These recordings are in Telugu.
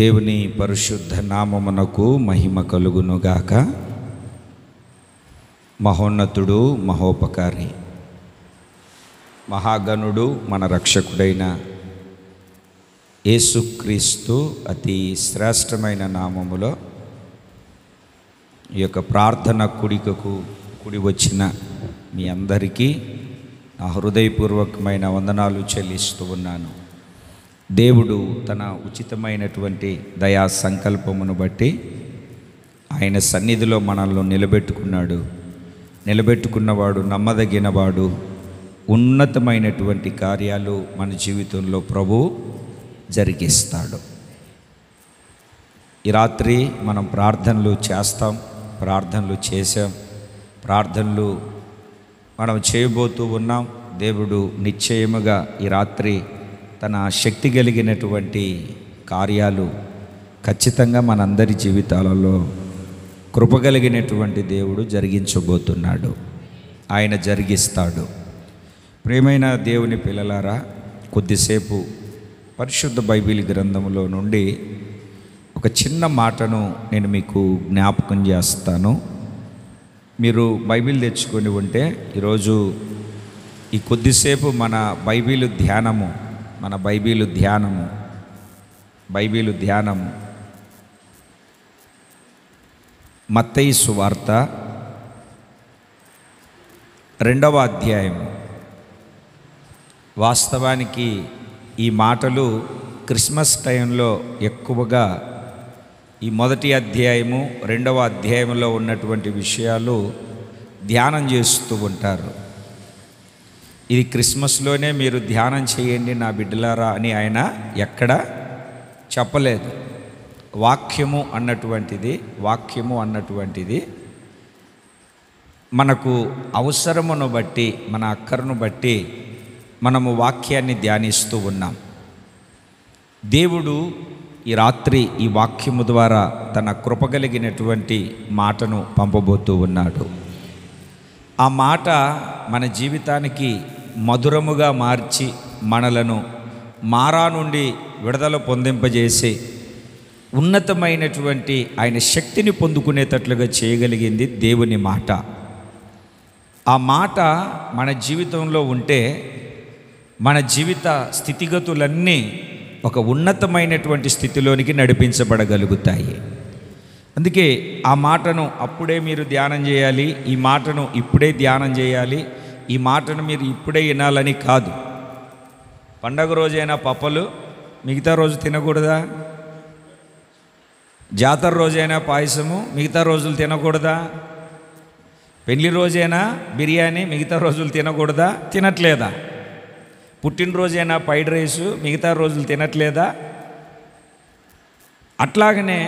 దేవుని పరిశుద్ధ నామమునకు మహిమ కలుగునుగాక. మహోన్నతుడు, మహోపకారి, మహాగణుడు, మన రక్షకుడైన యేసుక్రీస్తు అతి శ్రేష్టమైన నామములో ఈ యొక్క ప్రార్థన కూడి వచ్చిన మీ అందరికీ నా హృదయపూర్వకమైన వందనాలు చెల్లిస్తూ ఉన్నాను. దేవుడు తన ఉచితమైనటువంటి దయా సంకల్పమును బట్టి ఆయన సన్నిధిలో మనల్ని నిలబెట్టుకున్నాడు. నిలబెట్టుకున్నవాడు నమ్మదగినవాడు. ఉన్నతమైనటువంటి కార్యాలు మన జీవితంలో ప్రభువు జరిగిస్తాడు. ఈ రాత్రి మనం ప్రార్థనలు చేస్తాం, ప్రార్థనలు చేశాం, ప్రార్థనలు మనం చేయబోతూ ఉన్నాం. దేవుడు నిశ్చయముగా ఈ రాత్రి తన శక్తి కలిగినటువంటి కార్యాలు ఖచ్చితంగా మనందరి జీవితాలలో కృపగలిగినటువంటి దేవుడు జరిగించబోతున్నాడు. ఆయన జరిగిస్తాడు. ప్రియమైన దేవుని పిల్లలారా, కొద్దిసేపు పరిశుద్ధ బైబిల్ గ్రంథంలో నుండి ఒక చిన్న మాటను నేను మీకు జ్ఞాపకం చేస్తాను. మీరు బైబిల్ తెచ్చుకొని ఉంటే ఈరోజు ఈ కొద్దిసేపు మన బైబిల్ ధ్యానము మత్తయి సువార్త 2వ అధ్యాయము. వాస్తవానికి ఈ మాటలు క్రిస్మస్ టైంలో ఎక్కువగా ఈ మొదటి అధ్యాయము 2వ అధ్యాయంలో ఉన్నటువంటి విషయాలు ధ్యానం చేస్తూ ఉంటారు. ఇది క్రిస్మస్లోనే మీరు ధ్యానం చేయండి నా బిడ్డలారా అని ఆయన ఎక్కడ చెప్పలేదు. వాక్యము అన్నటువంటిది మనకు అవసరమును బట్టి, మన అక్కరను బట్టి మనము వాక్యాన్ని ధ్యానిస్తూ ఉన్నాం. దేవుడు ఈ రాత్రి ఈ వాక్యము ద్వారా తన కృపగలిగినటువంటి మాటను పంపబోతూ ఉన్నాడు. ఆ మాట మన జీవితానికి మధురముగా మార్చి మనలను మారా నుండి విడుదల పొందింపజేసి ఉన్నతమైనటువంటి ఆయన శక్తిని పొందుకునేటట్లుగా చేయగలిగింది దేవుని మాట. ఆ మాట మన జీవితంలో ఉంటే మన జీవిత స్థితిగతులన్నీ ఒక ఉన్నతమైనటువంటి స్థితిలోనికి నడిపించబడగలుగుతాయి. అందుకే ఆ మాటను అప్పుడే మీరు ధ్యానం చేయాలి, ఈ మాటను ఇప్పుడే ధ్యానం చేయాలి, ఈ మాటను మీరు ఇప్పుడే వినాలని కాదు. పండగ రోజైనా పప్పలు మిగతా రోజు తినకూడదా? జాతర రోజైనా పాయసము మిగతా రోజులు తినకూడదా? పెళ్లి రోజైనా బిర్యానీ మిగతా రోజులు తినకూడదా? తినట్లేదా? పుట్టినరోజైనా ఫ్రైడ్ రైసు మిగతా రోజులు తినట్లేదా? అట్లాగనే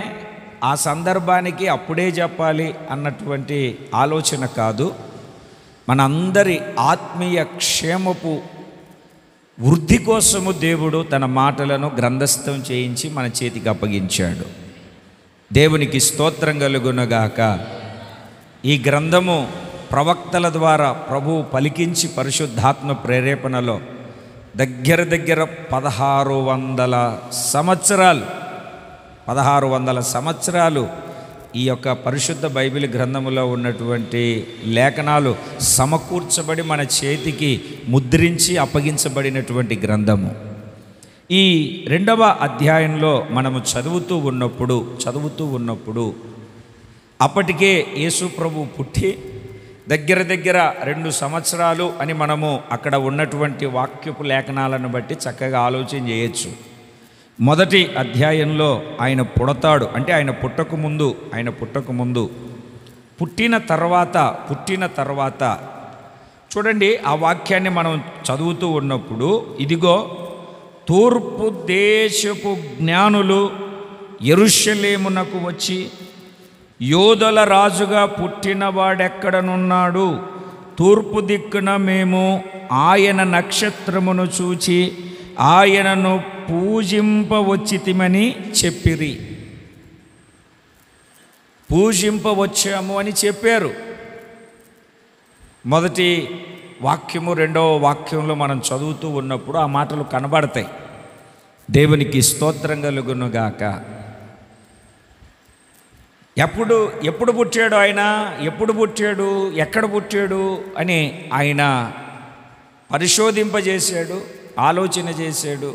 ఆ సందర్భానికి అప్పుడే చెప్పాలి అన్నటువంటి ఆలోచన కాదు. మనందరి ఆత్మీయ క్షేమపు వృద్ధి కోసము దేవుడు తన మాటలను గ్రంథస్థం చేయించి మన చేతికి అప్పగించాడు. దేవునికి స్తోత్రం కలుగునగాక. ఈ గ్రంథము ప్రవక్తల ద్వారా ప్రభువు పలికించి పరిశుద్ధాత్మ ప్రేరేపణలో దగ్గర 1600 సంవత్సరాలు ఈ యొక్క పరిశుద్ధ బైబిల్ గ్రంథములో ఉన్నటువంటి లేఖనాలు సమకూర్చబడి మన చేతికి ముద్రించి అప్పగించబడినటువంటి గ్రంథము. ఈ 2వ అధ్యాయంలో మనము చదువుతూ ఉన్నప్పుడు అప్పటికే యేసు ప్రభు పుట్టి దగ్గర 2 సంవత్సరాలు అని మనము అక్కడ ఉన్నటువంటి వాక్యపు లేఖనాలను బట్టి చక్కగా ఆలోచన చేయొచ్చు. మొదటి అధ్యాయంలో ఆయన పుడతాడు అంటే ఆయన పుట్టకముందు పుట్టిన తర్వాత చూడండి, ఆ వాక్యాన్ని మనం చదువుతూ ఉన్నప్పుడు, ఇదిగో తూర్పు దేశపు జ్ఞానులు యెరూషలేమునకు వచ్చి, యోధుల రాజుగా పుట్టినవాడెక్కడనున్నాడు? తూర్పు దిక్కున మేము ఆయన నక్షత్రమును చూచి ఆయనను పూజింపవచ్చితిమని చెప్పిరి. పూజింపవచ్చాము అని చెప్పారు. మొదటి వాక్యము 2వ వాక్యంలో మనం చదువుతూ ఉన్నప్పుడు ఆ మాటలు కనబడతాయి. దేవునికి స్తోత్రం కలుగునుగాక. ఎప్పుడు పుట్టాడు ఆయన, ఎప్పుడు పుట్టాడు, ఎక్కడ పుట్టాడు అని ఆయన పరిశోధింపజేశాడు, ఆలోచన చేశాడు.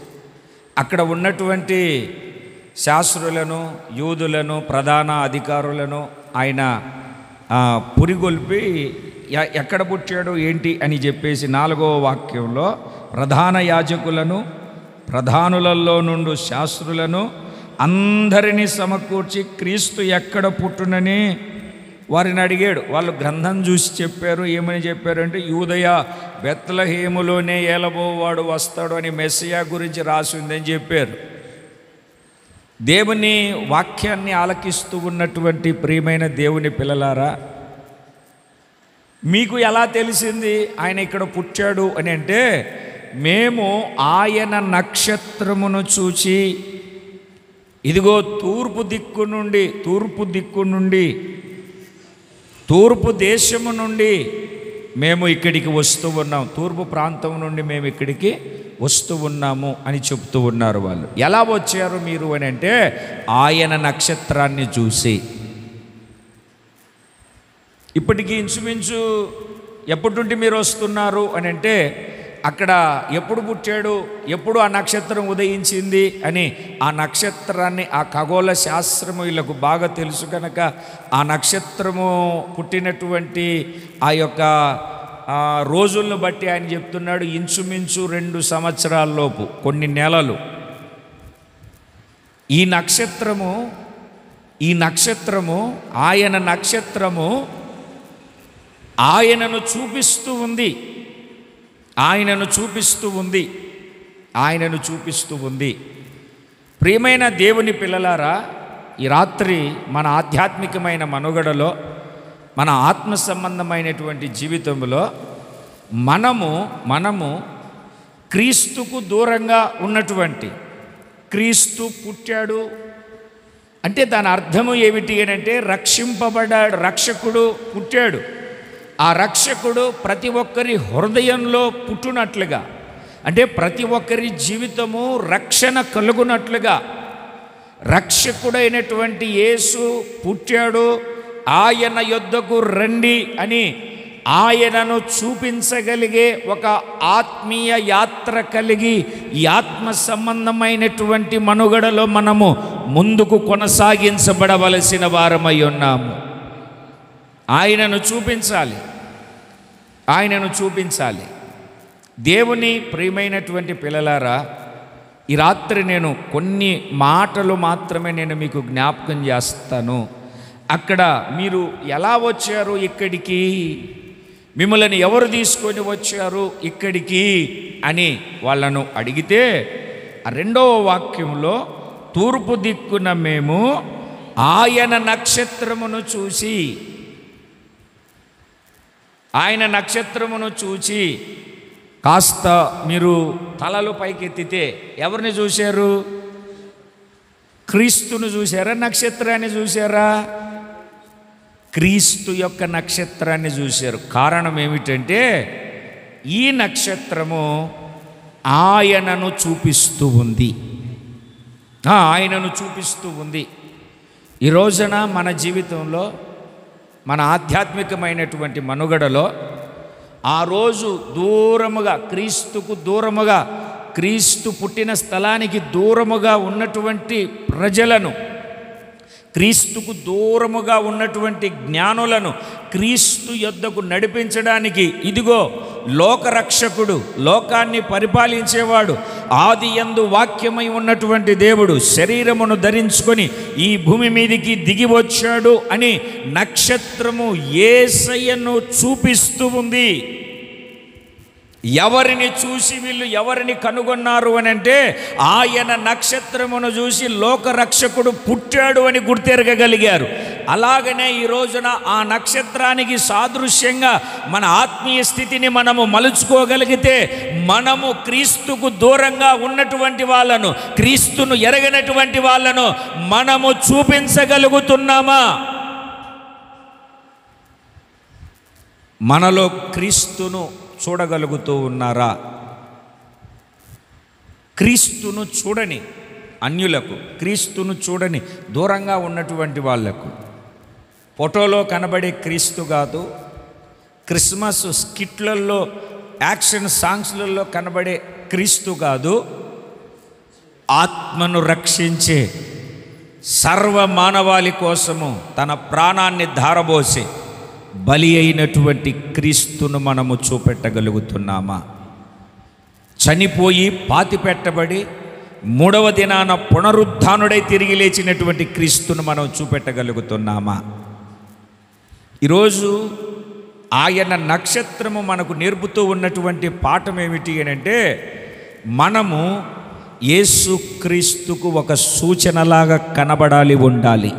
అక్కడ ఉన్నటువంటి శాస్త్రులను, యూదులను, ప్రధాన అధికారులను ఆయన పురిగొల్పి ఎక్కడ పుట్టాడు ఏంటి అని చెప్పేసి 4వ వాక్యంలో ప్రధాన యాజకులను, ప్రధానులలో నుండి శాస్త్రులను అందరినీ సమకూర్చి క్రీస్తు ఎక్కడ పుట్టునని వారిని అడిగాడు. వాళ్ళు గ్రంథం చూసి చెప్పారు. ఏమని చెప్పారంటే, యూదయ బెత్లెహేములోనే ఏలబోవాడు వస్తాడు అని మెస్సియా గురించి రాసి ఉందని చెప్పారు. దేవుని వాక్యాన్ని ఆలకిస్తూ ఉన్నటువంటి ప్రియమైన దేవుని పిల్లలారా, మీకు ఎలా తెలిసింది ఆయన ఇక్కడ పుట్టాడు అని అంటే, మేము ఆయన నక్షత్రమును చూచి, ఇదిగో తూర్పు దేశము నుండి మేము ఇక్కడికి వస్తూ ఉన్నాం, తూర్పు ప్రాంతం నుండి మేము ఇక్కడికి వస్తూ ఉన్నాము అని చెప్తూ ఉన్నారు వాళ్ళు. ఎలా వచ్చారు మీరు అని అంటే, ఆయన నక్షత్రాన్ని చూసి. ఇప్పటికీ ఇంచుమించు ఎప్పటి నుండి మీరు వస్తున్నారు అని అంటే, అక్కడ ఎప్పుడు పుట్టాడు, ఎప్పుడు ఆ నక్షత్రం ఉదయించింది అని ఆ నక్షత్రాన్ని, ఆ ఖగోళ శాస్త్రము వీళ్ళకు బాగా తెలుసు కనుక ఆ నక్షత్రము పుట్టినటువంటి ఆ యొక్క రోజులను బట్టి ఆయన చెప్తున్నాడు, ఇంచుమించు 2 సంవత్సరాల్లోపు, కొన్ని నెలలు. ఈ నక్షత్రము ఆయన నక్షత్రము ఆయనను చూపిస్తూ ఉంది. ప్రియమైన దేవుని పిల్లలారా, ఈ రాత్రి మన ఆధ్యాత్మికమైన మనుగడలో, మన ఆత్మ సంబంధమైనటువంటి జీవితంలో మనము క్రీస్తుకు దూరంగా ఉన్నటువంటి, క్రీస్తు పుట్టాడు అంటే దాని అర్థము ఏమిటి అని అంటే, రక్షింపబడ్డాడు, రక్షకుడు పుట్టాడు. ఆ రక్షకుడు ప్రతి ఒక్కరి హృదయంలో పుట్టునట్లుగా, అంటే ప్రతి ఒక్కరి జీవితము రక్షణ కలుగునట్లుగా రక్షకుడైనటువంటి యేసు పుట్టాడు. ఆయన యొద్దకు రండి అని ఆయనను చూపించగలిగే ఒక ఆత్మీయ యాత్ర కలిగి, ఈ ఆత్మ సంబంధమైనటువంటి మనుగడలో మనము ముందుకు కొనసాగించబడవలసిన వారమై ఉన్నాము. ఆయనను చూపించాలి. దేవుని ప్రియమైనటువంటి పిల్లలారా, ఈ రాత్రి నేను కొన్ని మాటలు మాత్రమే నేను మీకు జ్ఞాపకం చేస్తాను. అక్కడ మీరు ఎలా వచ్చారు ఇక్కడికి, మిమ్మల్ని ఎవరు తీసుకొని వచ్చారు ఇక్కడికి అని వాళ్ళను అడిగితే, ఆ 2వ వాక్యంలో తూర్పు దిక్కున మేము ఆయన నక్షత్రమును చూచి కాస్త మీరు తలలు పైకెత్తితే ఎవరిని చూశారు? క్రీస్తును చూశారా, నక్షత్రాన్ని చూశారా? క్రీస్తు యొక్క నక్షత్రాన్ని చూశారు. కారణం ఏమిటంటే, ఈ నక్షత్రము ఆయనను చూపిస్తూ ఉంది. ఈ రోజున మన జీవితంలో, మన ఆధ్యాత్మికమైనటువంటి మనుగడలో ఆ రోజు దూరముగా, క్రీస్తుకు దూరముగా, క్రీస్తు పుట్టిన స్థలానికి దూరముగా ఉన్నటువంటి ప్రజలను, క్రీస్తుకు దూరముగా ఉన్నటువంటి జ్ఞానులను క్రీస్తు యొద్దకు నడిపించడానికి, ఇదిగో లోకరక్షకుడు, లోకాన్ని పరిపాలించేవాడు, ఆదియందు వాక్యమై ఉన్నటువంటి దేవుడు శరీరమును ధరించుకొని ఈ భూమి మీదికి దిగి వచ్చాడు అని నక్షత్రము యేసయ్యను చూపిస్తూ ఉంది. ఎవరిని చూసి వీళ్ళు ఎవరిని కనుగొన్నారు అని అంటే, ఆయన నక్షత్రమును చూసి లోకరక్షకుడు పుట్టాడు అని గుర్తెరగగలిగారు. అలాగనే ఈ రోజున ఆ నక్షత్రానికి సాదృశ్యంగా మన ఆత్మీయ స్థితిని మనము మలుచుకోగలిగితే, మనము క్రీస్తుకు దూరంగా ఉన్నటువంటి వాళ్ళను, క్రీస్తును ఎరగనటువంటి వాళ్ళను మనము చూపించగలుగుతున్నామా? మనలో క్రీస్తును చూడగలుగుతూ ఉన్నారా? క్రీస్తును చూడని అన్యులకు, క్రీస్తును చూడని దూరంగా ఉన్నటువంటి వాళ్లకు ఫోటోలో కనబడే క్రీస్తు కాదు, క్రిస్మస్ స్కిట్లలో యాక్షన్ సాంగ్స్లలో కనబడే క్రీస్తు కాదు, ఆత్మను రక్షించే సర్వ మానవాళి కోసము తన ప్రాణాన్ని ధారబోసే బలి అయినటువంటి క్రీస్తును మనము చూపెట్టగలుగుతున్నామా? చనిపోయి పాతిపెట్టబడి మూడవ దినాన పునరుద్ధానుడై తిరిగి లేచినటువంటి క్రీస్తును మనం చూపెట్టగలుగుతున్నామా? ఈరోజు ఆయన నక్షత్రము మనకు నేర్పుతూ ఉన్నటువంటి పాఠం ఏమిటి అంటే, మనము యేసుక్రీస్తుకు ఒక సూచనలాగా కనబడాలి, ఉండాలి.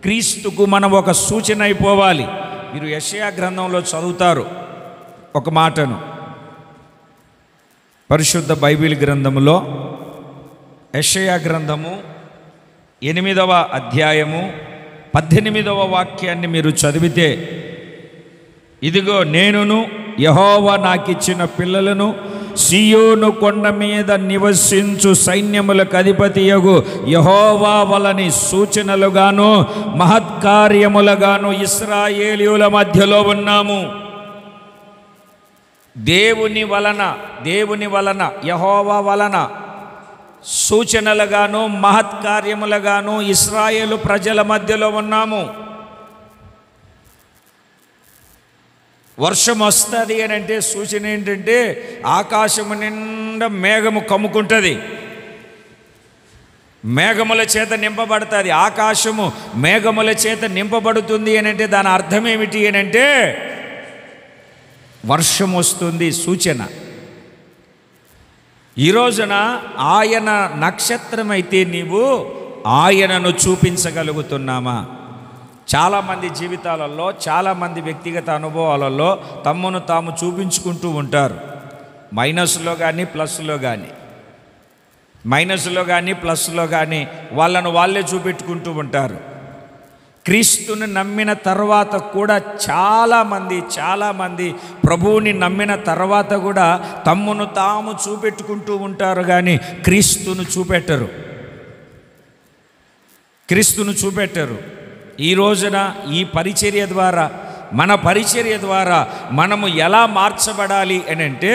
క్రీస్తుకు మనం ఒక సూచన అయిపోవాలి. మీరు యెషయా గ్రంథంలో చదువుతారు ఒక మాటను, పరిశుద్ధ బైబిల్ గ్రంథములో యెషయా గ్రంథము 8వ అధ్యాయము 18వ వాక్యాన్ని మీరు చదివితే, ఇదిగో నేనును యెహోవా నాకిచ్చిన పిల్లలను సీయోను కొండ మీద నివసించు సైన్యములకు అధిపతియగు యెహోవా వలని సూచనలుగాను మహత్కార్యములుగాను ఇశ్రాయేలీయుల మధ్యలో ఉన్నాము. దేవుని వలన యెహోవా వలన సూచనలుగాను మహత్కార్యములుగాను ఇశ్రాయేలు ప్రజల మధ్యలో ఉన్నాము. వర్షం వస్తుంది అని అంటే సూచన ఏంటంటే, ఆకాశము నిండా మేఘము కమ్ముకుంటుంది, మేఘముల చేత నింపబడుతుంది. ఆకాశము మేఘముల చేత నింపబడుతుంది అని అంటే దాని అర్థం ఏమిటి అని అంటే, వర్షం వస్తుంది, సూచన. ఈ రోజున ఆయన నక్షత్రం అయితే నీవు ఆయనను చూపించగలుగుతున్నామా? చాలామంది జీవితాలలో, చాలామంది వ్యక్తిగత అనుభవాలలో తమను తాము చూపించుకుంటూ ఉంటారు. మైనస్లో కానీ ప్లస్లో కానీ వాళ్ళను వాళ్ళే చూపెట్టుకుంటూ ఉంటారు. క్రీస్తుని నమ్మిన తర్వాత కూడా చాలామంది ప్రభువుని నమ్మిన తర్వాత కూడా తమ్మును తాము చూపెట్టుకుంటూ ఉంటారు, కానీ క్రీస్తును చూపెట్టరు. ఈ రోజున ఈ పరిచర్య ద్వారా, మన పరిచర్య ద్వారా మనము ఎలా మార్చబడాలి అని అంటే,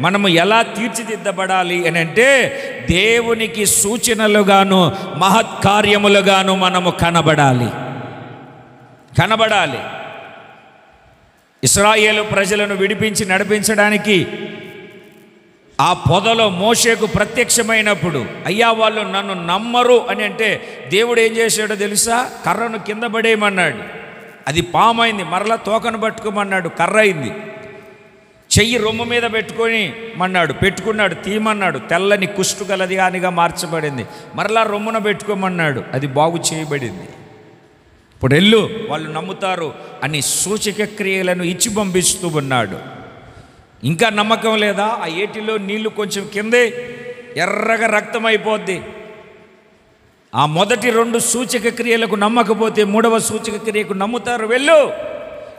మనము ఎలా తీర్చిదిద్దబడాలి అని అంటే, దేవునికి సూచనలుగాను మహత్కార్యములుగాను మనము కనబడాలి. ఇశ్రాయేలు ప్రజలను విడిపించి నడిపించడానికి ఆ పొదలో మోషేకు ప్రత్యక్షమైనప్పుడు, అయ్యా వాళ్ళు నన్ను నమ్మరు అని అంటే దేవుడు ఏం చేశాడో తెలుసా? కర్రను కింద పడేయమన్నాడు, అది పామైంది. మరలా తోకను పట్టుకోమన్నాడు, కర్ర అయింది. చెయ్యి రొమ్ము మీద పెట్టుకున్నాడు, తీయమన్నాడు, తెల్లని కుష్టు గలది అనిగా మార్చబడింది. మరలా రొమ్మున పెట్టుకోమన్నాడు, అది బాగు చేయబడింది. ఇప్పుడు వెళ్ళు, వాళ్ళు నమ్ముతారు అని సూచక క్రియలను ఇచ్చి పంపిస్తూ ఉన్నాడు. ఇంకా నమ్మకం లేదా? ఆ ఏటిలో నీళ్లు కొంచెం కిందే ఎర్రగా రక్తం అయిపోద్ది. ఆ మొదటి 2 సూచక క్రియలకు నమ్మకపోతే 3వ సూచక క్రియకు నమ్ముతారు. వెళ్ళు,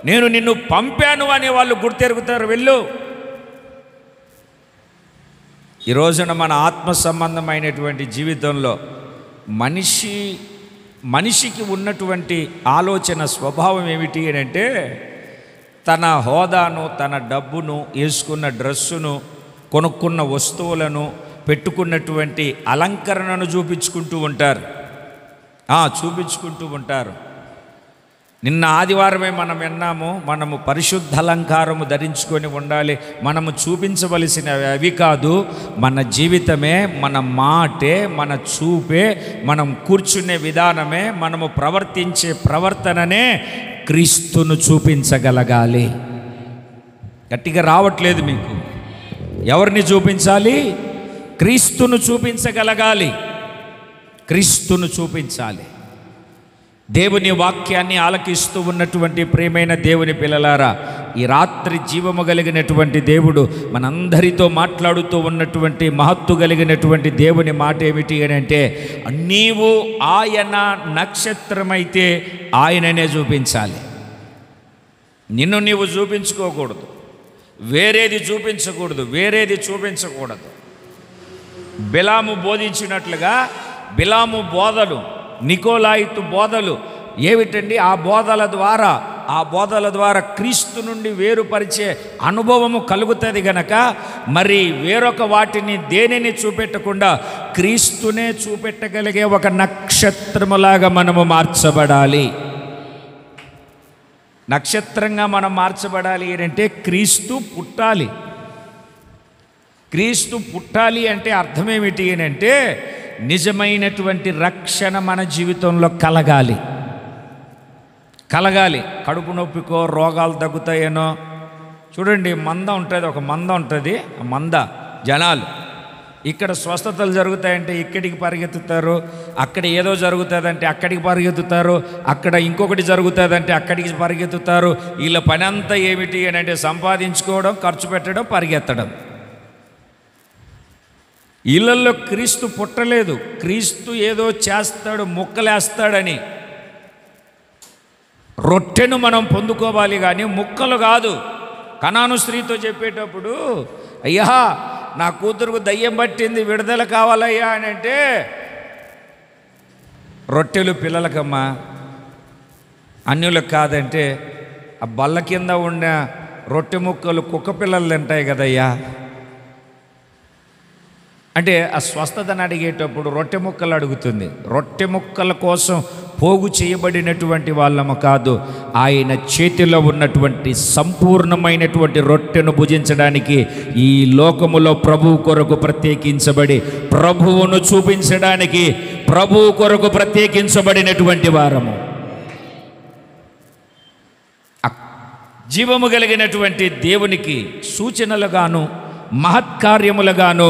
నేను నిన్ను పంపాను అని వాళ్ళు గుర్తెరుగుతారు. వెళ్ళు. ఈ రోజున మన ఆత్మ సంబంధమైనటువంటి జీవితంలో మనిషికి ఉన్నటువంటి ఆలోచన స్వభావం ఏమిటి అని అంటే, తన హోదాను, తన డబ్బును, వేసుకున్న డ్రెస్సును, కొనుక్కున్న వస్తువులను, పెట్టుకున్నటువంటి అలంకరణను చూపించుకుంటూ ఉంటారు. నిన్న ఆదివారమే మనం విన్నాము, మనము పరిశుద్ధ అలంకారము ధరించుకొని ఉండాలి. మనము చూపించవలసినవి అవి కాదు, మన జీవితమే, మన మాటే, మన చూపే, మనం కూర్చునే విధానమే, మనము ప్రవర్తించే ప్రవర్తననే క్రీస్తును చూపించగలగాలి. గట్టిగా రావట్లేదు మీకు? ఎవరిని చూపించాలి? క్రీస్తును చూపించగలగాలి. క్రీస్తును చూపించాలి. దేవుని వాక్యాన్ని ఆలకిస్తూ ఉన్నటువంటి ప్రియమైన దేవుని పిల్లలారా, ఈ రాత్రి జీవము కలిగినటువంటి దేవుడు మనందరితో మాట్లాడుతూ ఉన్నటువంటి మహత్తు కలిగినటువంటి దేవుని మాట ఏమిటి అని అంటే, నీవు ఆయన నక్షత్రమైతే ఆయననే చూపించాలి. నిన్ను నీవు చూపించుకోకూడదు, వేరేది చూపించకూడదు. బిలాము బోధించినట్లుగా బిలాము బోధలు, నికోలాయితు బోధలు ఏమిటండి? ఆ బోధల ద్వారా క్రీస్తు నుండి వేరుపరిచే అనుభవము కలుగుతుంది గనక మరి వేరొక వాటిని దేనిని చూపెట్టకుండా క్రీస్తునే చూపెట్టగలిగే ఒక నక్షత్రములాగా మనము మార్చబడాలి. నక్షత్రంగా మనం మార్చబడాలి అంటే క్రీస్తు పుట్టాలి. క్రీస్తు పుట్టాలి అంటే అర్థమేమిటి అని అంటే నిజమైనటువంటి రక్షణ మన జీవితంలో కలగాలి. కడుపు నొప్పికో రోగాలు తగ్గుతాయేనో చూడండి, మంద ఉంటుంది, ఒక మంద ఉంటుంది. ఆ మంద జనాలు ఇక్కడ స్వస్థతలు జరుగుతాయంటే ఇక్కడికి పరిగెత్తుతారు, అక్కడ ఏదో జరుగుతుందంటే అక్కడికి పరిగెత్తుతారు, అక్కడ ఇంకొకటి జరుగుతుందంటే అక్కడికి పరిగెత్తుతారు. వీళ్ళ పని అంతా ఏమిటి అని అంటే సంపాదించుకోవడం, ఖర్చు పెట్టడం, పరిగెత్తడం. ఇళ్ళల్లో క్రీస్తు పుట్టలేదు. క్రీస్తు ఏదో చేస్తాడు, ముక్కలేస్తాడని. రొట్టెను మనం పొందుకోవాలి కానీ ముక్కలు కాదు. కనాను స్త్రీతో చెప్పేటప్పుడు, అయ్యా నా కూతురుకు దయ్యం పట్టింది, విడుదల కావాలయ్యా అని అంటే, రొట్టెలు పిల్లలకమ్మా, అన్యులకు కాదంటే, ఆ బల్ల కింద ఉన్న రొట్టె ముక్కలు కుక్క పిల్లలు తింటాయి కదయ్యా అంటే ఆ స్వస్థతను అడిగేటప్పుడు రొట్టె ముక్కలు అడుగుతుంది. రొట్టె ముక్కల కోసం పోగు చేయబడినటువంటి వాళ్ళము కాదు, ఆయన చేతిలో ఉన్నటువంటి సంపూర్ణమైనటువంటి రొట్టెను భుజించడానికి ఈ లోకములో ప్రభువు కొరకు ప్రత్యేకించబడి ప్రభువును చూపించడానికి ప్రభువు కొరకు ప్రత్యేకించబడినటువంటి వారము. జీవము కలిగినటువంటి దేవునికి సూచనలుగాను మహత్కార్యములుగాను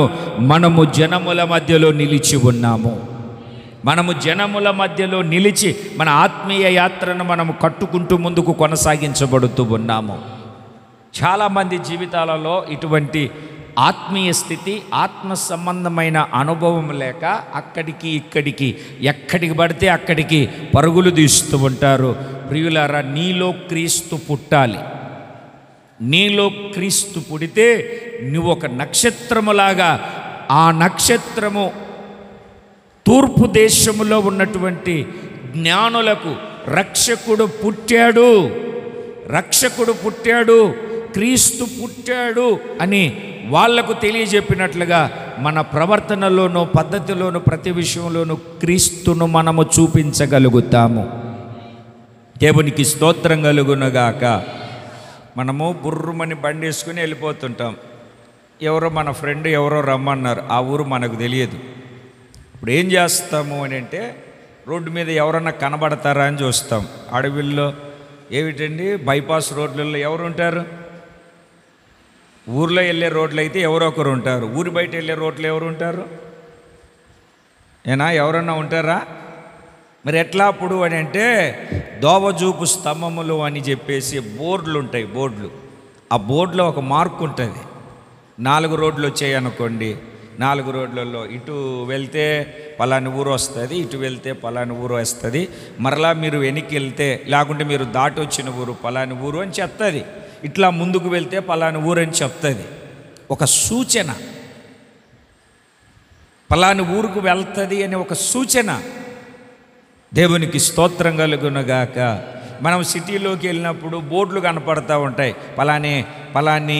మనము జనముల మధ్యలో నిలిచి ఉన్నాము. మనము జనముల మధ్యలో నిలిచి మన ఆత్మీయ యాత్రను మనము కట్టుకుంటూ ముందుకు కొనసాగించబడుతూ ఉన్నాము. చాలామంది జీవితాలలో ఇటువంటి ఆత్మీయ స్థితి, ఆత్మ సంబంధమైన అనుభవం లేక అక్కడికి ఇక్కడికి ఎక్కడికి పడితే అక్కడికి పరుగులు తీస్తూ ఉంటారు. ప్రియులారా, నీలో క్రీస్తు పుట్టాలి. నీలో క్రీస్తు పుడితే నువ్వు ఒక నక్షత్రములాగా, ఆ నక్షత్రము తూర్పు దేశములో ఉన్నటువంటి జ్ఞానులకు రక్షకుడు పుట్టాడు, క్రీస్తు పుట్టాడు అని వాళ్లకు తెలియజెప్పినట్లుగా మన ప్రవర్తనలోనూ పద్ధతిలోనూ ప్రతి విషయంలోనూ క్రీస్తును మనము చూపించగలుగుతాము. దేవునికి స్తోత్రం కలుగునగాక. మనము బుర్రుమని బండి వేసుకుని వెళ్ళిపోతుంటాం. ఎవరో మన ఫ్రెండ్ ఎవరో రమ్మన్నారు, ఆ ఊరు మనకు తెలియదు. ఇప్పుడు ఏం చేస్తాము అని అంటే రోడ్డు మీద ఎవరన్నా కనబడతారా అని చూస్తాం. అడవిల్లో ఏమిటండి బైపాస్ రోడ్లలో ఎవరు ఉంటారు? ఊర్లో వెళ్ళే రోడ్లు అయితే ఎవరో ఒకరు ఉంటారు. ఊరి బయట వెళ్ళే రోడ్లు ఎవరు ఉంటారు? ఎవరన్నా ఉంటారా? మరి ఎట్లా అప్పుడు అని అంటే దోవజూపు స్తంభములు అని చెప్పేసి బోర్డులు ఉంటాయి. ఆ బోర్డులో ఒక మార్క్ ఉంటుంది. 4 రోడ్లు వచ్చాయనుకోండి, 4 రోడ్లలో ఇటు వెళ్తే పలాని ఊరు వస్తుంది, ఇటు వెళ్తే పలాని ఊరు వస్తుంది, మరలా మీరు వెనక్కి వెళ్తే లేకుంటే మీరు దాటి వచ్చిన ఊరు పలాని ఊరు అని చెప్తుంది. ఇట్లా ముందుకు వెళ్తే పలాని ఊరు అని చెప్తుంది. ఒక సూచన, పలాని ఊరుకు వెళ్తుంది అని ఒక సూచన. దేవునికి స్తోత్రం కలుగునగాక. మనం సిటీలోకి వెళ్ళినప్పుడు బోర్డులు కనపడతా ఉంటాయి. పలాని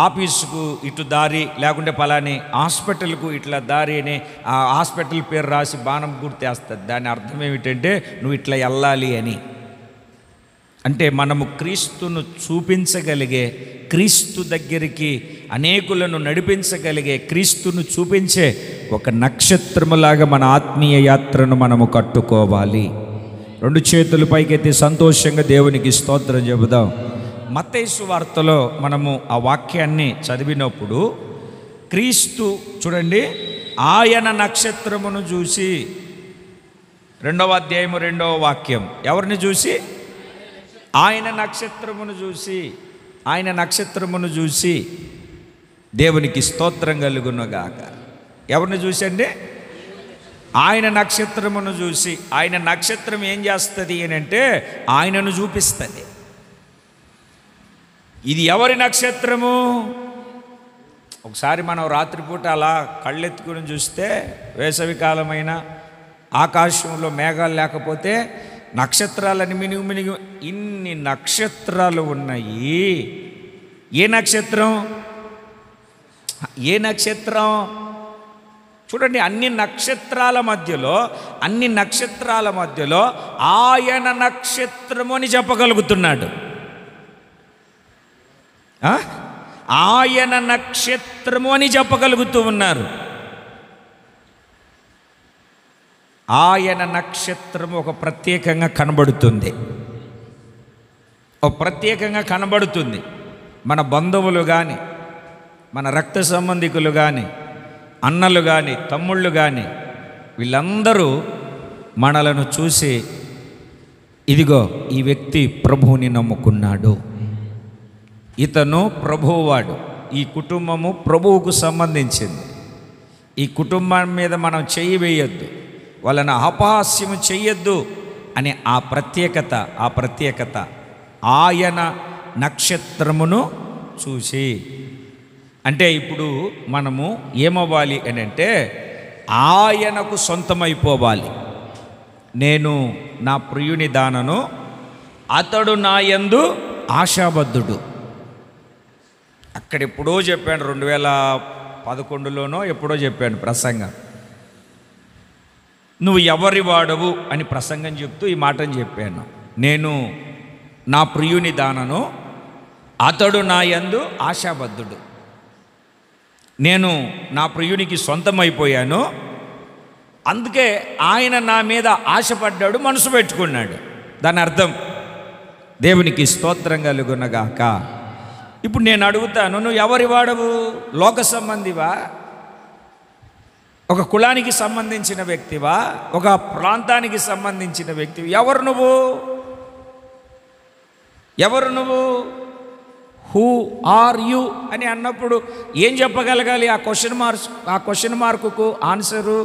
ఆఫీసుకు ఇటు దారి, లేకుంటే పలాని హాస్పిటల్కు ఇట్లా దారి అని ఆ హాస్పిటల్ పేరు రాసి బాణం గుర్తేస్తుంది. దాని అర్థం ఏమిటంటే నువ్వు ఇట్లా వెళ్ళాలి అని. అంటే మనము క్రీస్తును చూపించగలిగే, క్రీస్తు దగ్గరికి అనేకులను నడిపించగలిగే, క్రీస్తును చూపించే ఒక నక్షత్రములాగా మన ఆత్మీయ యాత్రను మనము కట్టుకోవాలి. 2 చేతులు పైకెత్తి సంతోషంగా దేవునికి స్తోత్రం చెబుదాం. మత్తయి సువార్తలో మనము ఆ వాక్యాన్ని చదివినప్పుడు క్రీస్తు చూడండి, ఆయన నక్షత్రమును చూసి, 2వ అధ్యాయము 2వ వాక్యం, ఎవరిని చూసి? ఆయన నక్షత్రమును చూసి దేవునికి స్తోత్రం కలుగునుగాక. ఎవరిని చూసండి? ఆయన నక్షత్రమును చూసి. ఆయన నక్షత్రం ఏం చేస్తుంది అని అంటే ఆయనను చూపిస్తుంది. ఇది ఎవరి నక్షత్రము? ఒకసారి మనం రాత్రిపూట అలా కళ్ళెత్తుకుని చూస్తే, వేసవి కాలమైన ఆకాశంలో మేఘాలు లేకపోతే నక్షత్రాలని మినుగు మినుగు ఇన్ని నక్షత్రాలు ఉన్నాయి. ఏ నక్షత్రం? ఏ నక్షత్రం? చూడండి, అన్ని నక్షత్రాల మధ్యలో ఆయన నక్షత్రము అని చెప్పగలుగుతున్నాడు. ఆయన నక్షత్రము అని చెప్పగలుగుతూ ఉన్నారు. ఆయన నక్షత్రము ఒక ప్రత్యేకంగా కనబడుతుంది. మన బంధువులు కానీ, మన రక్త సంబంధికులు కానీ, అన్నలు కానీ, తమ్ముళ్ళు కానీ, వీళ్ళందరూ మనలను చూసి ఇదిగో ఈ వ్యక్తి ప్రభువుని నమ్ముకున్నాడు, ఇతను ప్రభువాడు, ఈ కుటుంబము ప్రభువుకు సంబంధించింది, ఈ కుటుంబం మీద మనం చెయ్యి వేయొద్దు, వాళ్ళని అపహాస్యము చెయ్యొద్దు అనే ఆ ప్రత్యేకత ఆయన నక్షత్రమును చూసి. అంటే ఇప్పుడు మనము ఏమవ్వాలి అని అంటే ఆయనకు సొంతమైపోవాలి. నేను నా ప్రియుని దానను, అతడు నా యందు ఆశాబద్ధుడు. అక్కడ ఎప్పుడో చెప్పాను, 2011లోనో ఎప్పుడో చెప్పాను ప్రసంగం. నువ్వు ఎవరి వాడవు అని ప్రసంగం చెప్తూ ఈ మాటని చెప్పాను. నేను నా ప్రియుని దానను, అతడు నా యందు ఆశాబద్ధుడు. నేను నా ప్రియునికి సొంతమైపోయాను, అందుకే ఆయన నా మీద ఆశపడ్డాడు, మనసు పెట్టుకున్నాడు. దాని అర్థం దేవునికి స్తోత్రం కలుగునగాక. ఇప్పుడు నేను అడుగుతాను, నువ్వు ఎవరి వాడవు? లోక సంబంధివా? ఒక కులానికి సంబంధించిన వ్యక్తివా? ఒక ప్రాంతానికి సంబంధించిన వ్యక్తివి? ఎవరు హూ ఆర్ యు అని అన్నప్పుడు ఏం చెప్పగలగాలి? ఆ క్వశ్చన్ మార్కుకు ఆన్సరు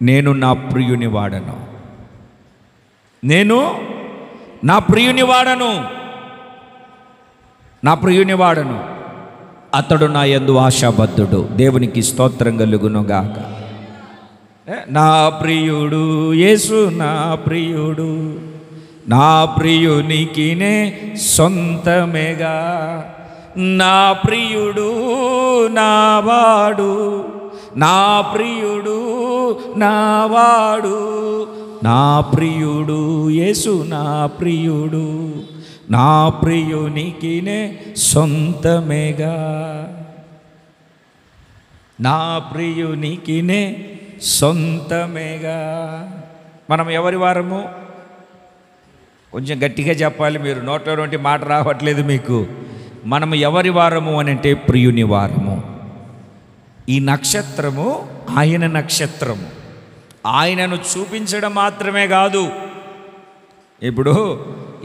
నేను నా ప్రియుని వాడను, నా ప్రియుని వాడను, అతడు నా యందు ఆశాబద్ధుడు. దేవునికి స్తోత్రం కలుగునుగాక. నా ప్రియుడు యేసు, నా ప్రియుడు, నా ప్రియునికినే సొంతమేగా, నా ప్రియుడు నావాడు, నా ప్రియుడు నావాడు, నా ప్రియుడు యేసు, నా ప్రియుడు, నా ప్రియునికినే సొంతమేగా, నా ప్రియునికినే సొంతమేగా. మనం ఎవరి వారము? కొంచెం గట్టిగా చెప్పాలి, మీరు నోట్లో నుండి మాట రావట్లేదు మీకు. మనము ఎవరి వారము అని అంటే ప్రియుని వారము. ఈ నక్షత్రము ఆయన నక్షత్రము. ఆయనను చూపించడం మాత్రమే కాదు. ఇప్పుడు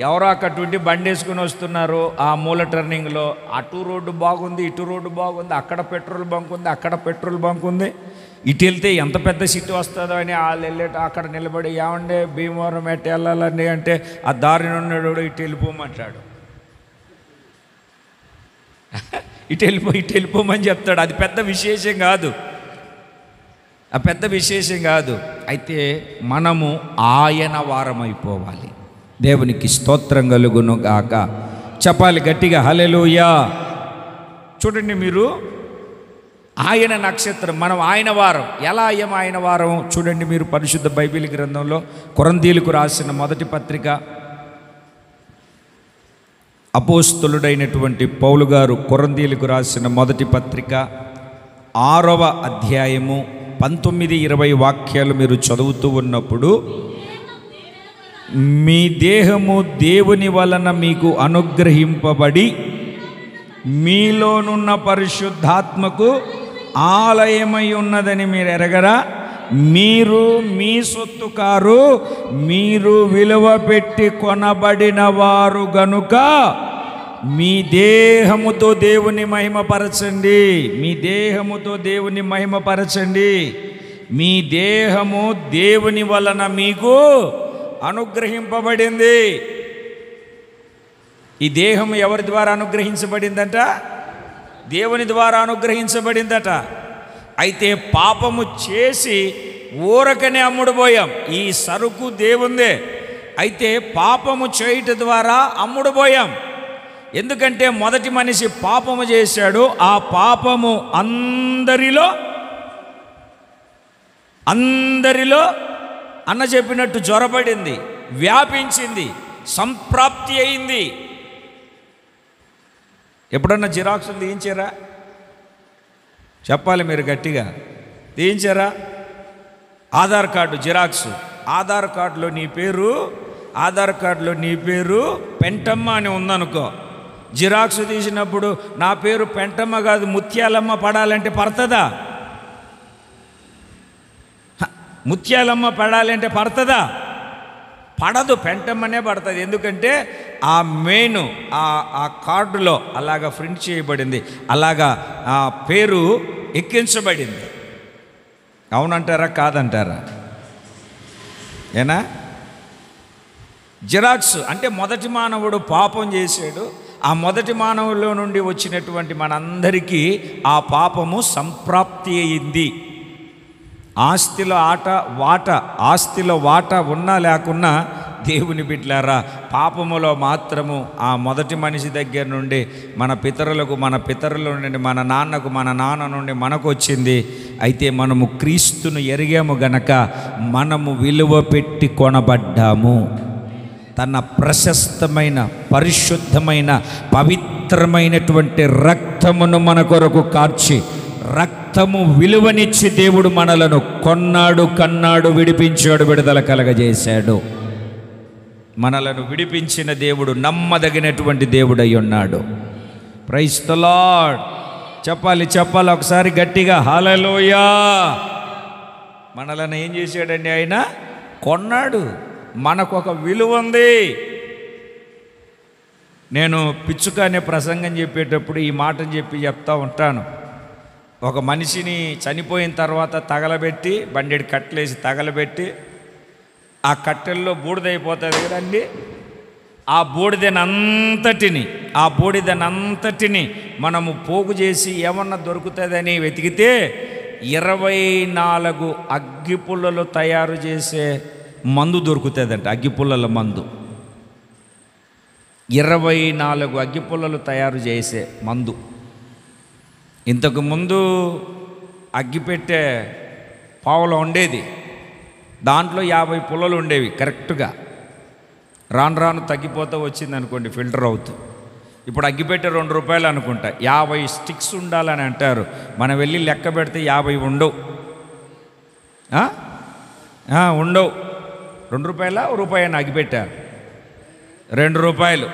ఎవరో అక్కడి బండి వేసుకుని వస్తున్నారు, ఆ మూల టర్నింగ్లో అటు రోడ్డు బాగుంది, ఇటు రోడ్డు బాగుంది, అక్కడ పెట్రోల్ బంక్ ఉంది, అక్కడ పెట్రోల్ బంక్ ఉంది, ఇటు వెళ్తే ఎంత పెద్ద సిటీ వస్తుందో అని వాళ్ళు వెళ్ళేట అక్కడ నిలబడి ఏమండే భీమవరం ఎట్టు వెళ్ళాలని అంటే ఆ దారిని ఉన్నాడు ఇటు వెళ్ళిపోమంటాడు, ఇటు వెళ్ళిపోమని చెప్తాడు. అది పెద్ద విశేషం కాదు, అయితే మనము ఆయన వారమైపోవాలి. దేవునికి స్తోత్రం కలుగును గాక. చెప్పాలి గట్టిగా హల్లెలూయా. చూడండి, మీరు ఆయన నక్షత్రం, మనం ఆయన వారం. ఎలా అయ్యాం ఆయన వారం? చూడండి, మీరు పరిశుద్ధ బైబిల్ గ్రంథంలో కొరింథీయులకు రాసిన మొదటి పత్రిక, అపోస్తలుడైనటువంటి పౌలు గారు కొరింథీయులకు రాసిన మొదటి పత్రిక 6వ అధ్యాయము 19-20 వాక్యాలు మీరు చదువుతూ ఉన్నప్పుడు, మీ దేహము దేవుని వలన మీకు అనుగ్రహింపబడి మీలోనున్న పరిశుద్ధాత్మకు ఆలయమై ఉన్నదని మీరు ఎరగరా? మీరు మీ సొత్తు కారు, మీరు విలువ పెట్టి కొనబడిన వారు గనుక మీ దేహముతో దేవుని మహిమపరచండి. మీ దేహముతో దేవుని మహిమపరచండి. మీ దేహము దేవుని వలన మీకు అనుగ్రహింపబడింది. ఈ దేహం ఎవరి ద్వారా అనుగ్రహించబడిందట? దేవుని ద్వారా అనుగ్రహించబడిందట. అయితే పాపము చేసి ఊరకనే అమ్ముడుపోయాం. ఈ సరుకు దేవుందే, అయితే పాపము చేయుట ద్వారా అమ్ముడుపోయాం. ఎందుకంటే మొదటి మనిషి పాపము చేశాడు. ఆ పాపము అందరిలో అన్న చెప్పినట్టు జ్వరపడింది, వ్యాపించింది, సంప్రాప్తి అయింది. ఎప్పుడన్నా జిరాక్సులు తీయించారా? చెప్పాలి మీరు గట్టిగా. తీయించారా? ఆధార్ కార్డు జిరాక్స్, ఆధార్ కార్డులో నీ పేరు పెంటమ్మ అని ఉందనుకో, జిరాక్స్ తీసినప్పుడు నా పేరు పెంటమ్మ కాదు ముత్యాలమ్మ పడాలంటే పడుతుందా? ముత్యాలమ్మ పడాలంటే పడుతుందా? పడదు, పెంటమ్మనే పడుతుంది. ఎందుకంటే ఆ మెయిన్ ఆ కార్డులో అలాగా ప్రింట్ చేయబడింది, అలాగా ఆ పేరు ఎక్కించబడింది. అవునంటారా కాదంటారా? ఏనా? జిరాక్స్ అంటే మొదటి మానవుడు పాపం చేశాడు. ఆ మొదటి మానవులో నుండి వచ్చినటువంటి మనందరికీ ఆ పాపము సంప్రాప్తి అయింది. ఆస్తిలో వాటా ఉన్నా లేకున్నా దేవుని బిడ్డలారా, పాపములో మాత్రము ఆ మొదటి మనిషి దగ్గర నుండి మన పితరుల నుండి మన నాన్న నుండి మనకు వచ్చింది. అయితే మనము క్రీస్తును ఎరిగాము గనక మనము విలువ పెట్టి కొనబడ్డాము. తన ప్రశస్తమైన, పరిశుద్ధమైన, పవిత్రమైనటువంటి రక్తమును మన కొరకు కార్చి, రక్తము విలువనిచ్చి దేవుడు మనలను కొన్నాడు, కన్నాడు, విడిపించాడు, విడుదల కలగజేశాడు. మనలను విడిపించిన దేవుడు నమ్మదగినటువంటి దేవుడై ఉన్నాడు. Praise the Lord. చెప్పాలి ఒకసారి గట్టిగా హల్లెలూయా. మనలను ఏం చేశాడండి? ఆయన కొన్నాడు. మనకు ఒక విలువ ఉంది. నేను పిచ్చుక అనే ప్రసంగం చెప్పేటప్పుడు ఈ మాటను చెప్తా ఉంటాను. ఒక మనిషిని చనిపోయిన తర్వాత తగలబెట్టి, బండెడి కట్టలేసి తగలబెట్టి, ఆ కట్టెల్లో బూడిదైపోతుంది కదండి. ఆ బూడిదనంతటిని మనము పోగు చేసి ఏమన్నా దొరుకుతుందని వెతికితే 24 అగ్గిపుల్లలు తయారు చేసే మందు దొరుకుతుందంట. అగ్గిపుల్లల మందు 24 అగ్గిపుల్లలు తయారు చేసే మందు. ఇంతకుముందు అగ్గిపెట్టే పావులో ఉండేది, దాంట్లో 50 పుల్లలు ఉండేవి కరెక్ట్గా. రాను తగ్గిపోతూ వచ్చింది అనుకోండి, ఫిల్టర్ అవుతూ. ఇప్పుడు అగ్గిపెట్టే 2 రూపాయలు అనుకుంటా, 50 స్టిక్స్ ఉండాలని అంటారు. మనం వెళ్ళి లెక్క పెడితే 50 ఉండవు. 2 రూపాయల రూపాయని అగ్గిపెట్టారు, 2 రూపాయలు.